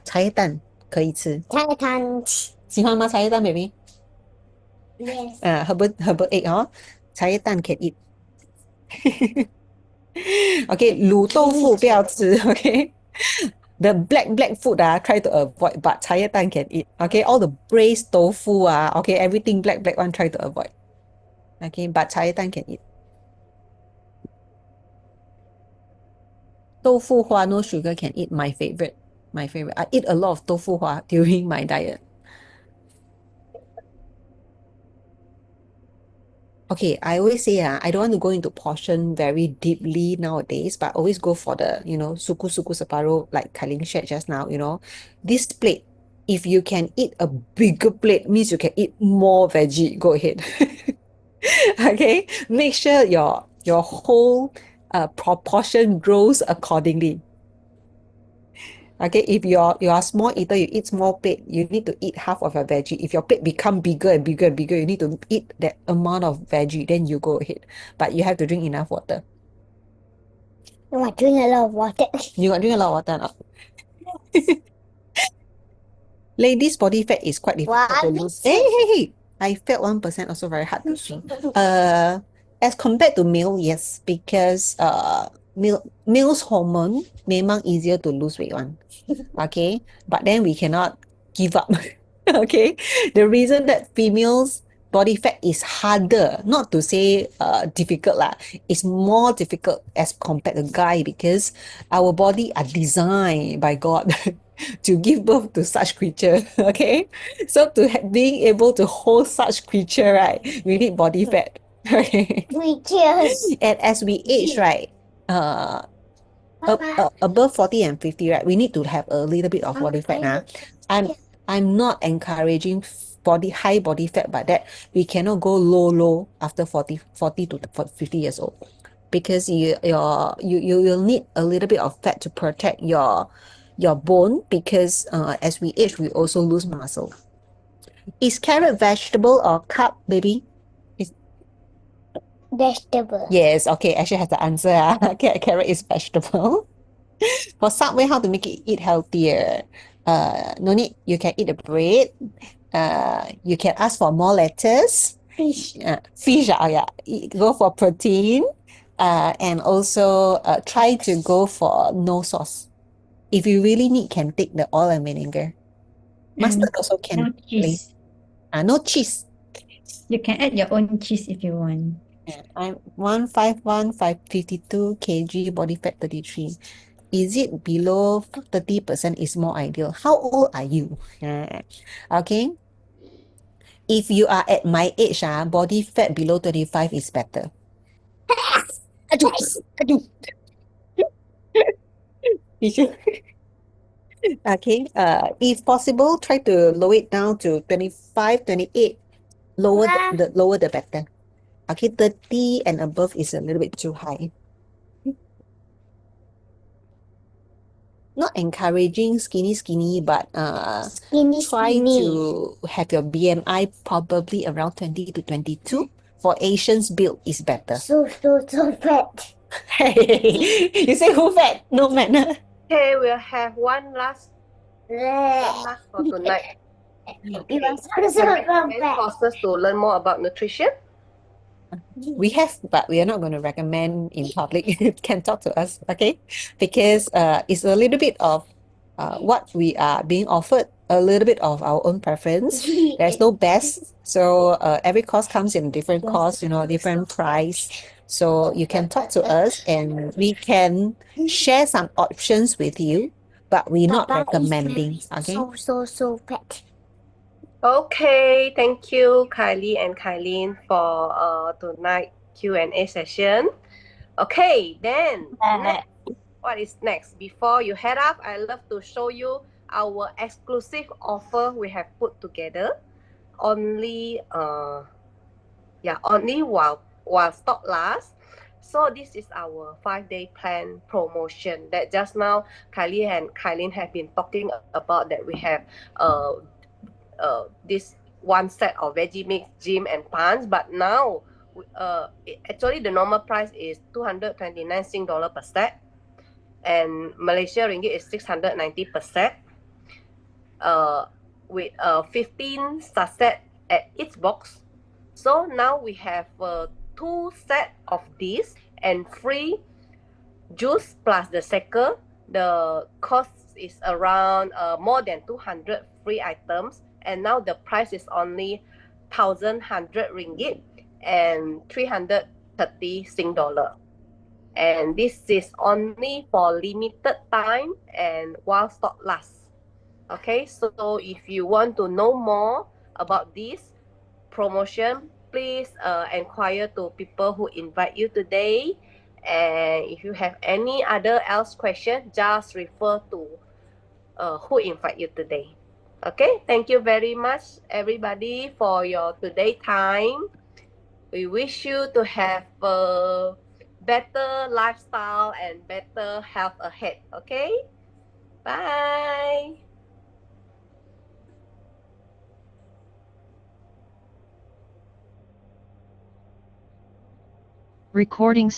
茶叶蛋可以吃，菜汤喜欢吗？茶叶蛋 baby？ Yes. herbal egg茶叶蛋 can eat. Okay, 卤豆腐不要吃 okay. The black food try to avoid, but 茶叶蛋 can eat. Okay, all the braised tofu okay, everything black one try to avoid. Okay, but 茶叶蛋 can eat. 豆腐花 no sugar can eat. My favorite. I eat a lot of 豆腐花 during my diet. Okay, I always say I don't want to go into portion very deeply nowadays, but always go for the, suku separuh, like Kylie shared just now, this plate, if you can eat a bigger plate, means you can eat more veggie, go ahead. Okay, make sure your whole proportion grows accordingly. Okay, if you're a small eater, you eat small plate, you need to eat half of your veggie. If your plate become bigger and bigger and bigger, you need to eat that amount of veggie, then you go ahead. But you have to drink enough water. No, I drink a lot of water. You got drink a lot of water now. Ladies' body fat is quite difficult to lose. Hey. I felt 1% also very hard to swing. As compared to male, yes, because male's hormone memang easier to lose weight one. Okay, but then we cannot give up. Okay, the reason that females body fat is harder, not to say difficult lah, it's more difficult as compared to guy, because our body are designed by God to give birth to such creature. Okay, so being able to hold such creature, right, we need body fat. Okay, Creatures. and as we age, right, above 40 and 50, right, we need to have a little bit of body fat. I'm not encouraging high body fat, but that we cannot go low after 40 to 50 years old, because you'll need a little bit of fat to protect your bone, because as we age we also lose muscle. Is carrot vegetable or carb, baby? Vegetable. Yes, okay, actually has the answer. Okay, carrot is vegetable. For Subway, how to make it eat healthier? No need. You can eat the bread. You can ask for more lettuce. Fish. Fish. Yeah. Go for protein. And also try to go for no sauce. If you really need, can take the oil and vinegar. Mustard also can. No cheese. No cheese. You can add your own cheese if you want. I'm 151, 552 kg, body fat 33. Is it below 30% is more ideal? How old are you? Okay. If you are at my age, body fat below 25 is better. Aduh. Okay. If possible, try to lower it down to 25, 28. Lower the better. Okay, 30 and above is a little bit too high. Not encouraging skinny, but try to have your BMI probably around 20 to 22. For Asians, build is better. So fat. Hey, you say who fat? No manner. Okay, we'll have one last for tonight. You are so Recommend fat. courses to learn more about nutrition. We have, but we are not going to recommend in public. Can talk to us, okay? Because it's a little bit of what we are being offered a little bit of our own preference. There's no best. So every course comes in different cost, different price. So you can talk to us and we can share some options with you, but we're not Papa is recommending. very Okay. so fat. Okay, thank you, Kylie and Kylene, for tonight Q&A session. Okay, then next, what is next? Before you head up, I love to show you our exclusive offer we have put together. Only only while stock lasts. So this is our 5-day plan promotion that just now Kylie and Kylene have been talking about, that we have this one set of veggie mix, gym and pants, but now actually the normal price is 229 Sing dollar per set, and Malaysia ringgit is 690 per set, with 15 sachet at each box. So now we have 2 set of this and free juice plus the shaker. The cost is around more than 200 free items, and now the price is only 1,100 ringgit and 330 Sing dollar. And this is only for limited time and while stock lasts. Okay, so if you want to know more about this promotion, please inquire to people who invite you today. And if you have any other else question, just refer to who invite you today. Okay, thank you very much, everybody, for your today time. We wish you to have a better lifestyle and better health ahead. Okay, bye. Recording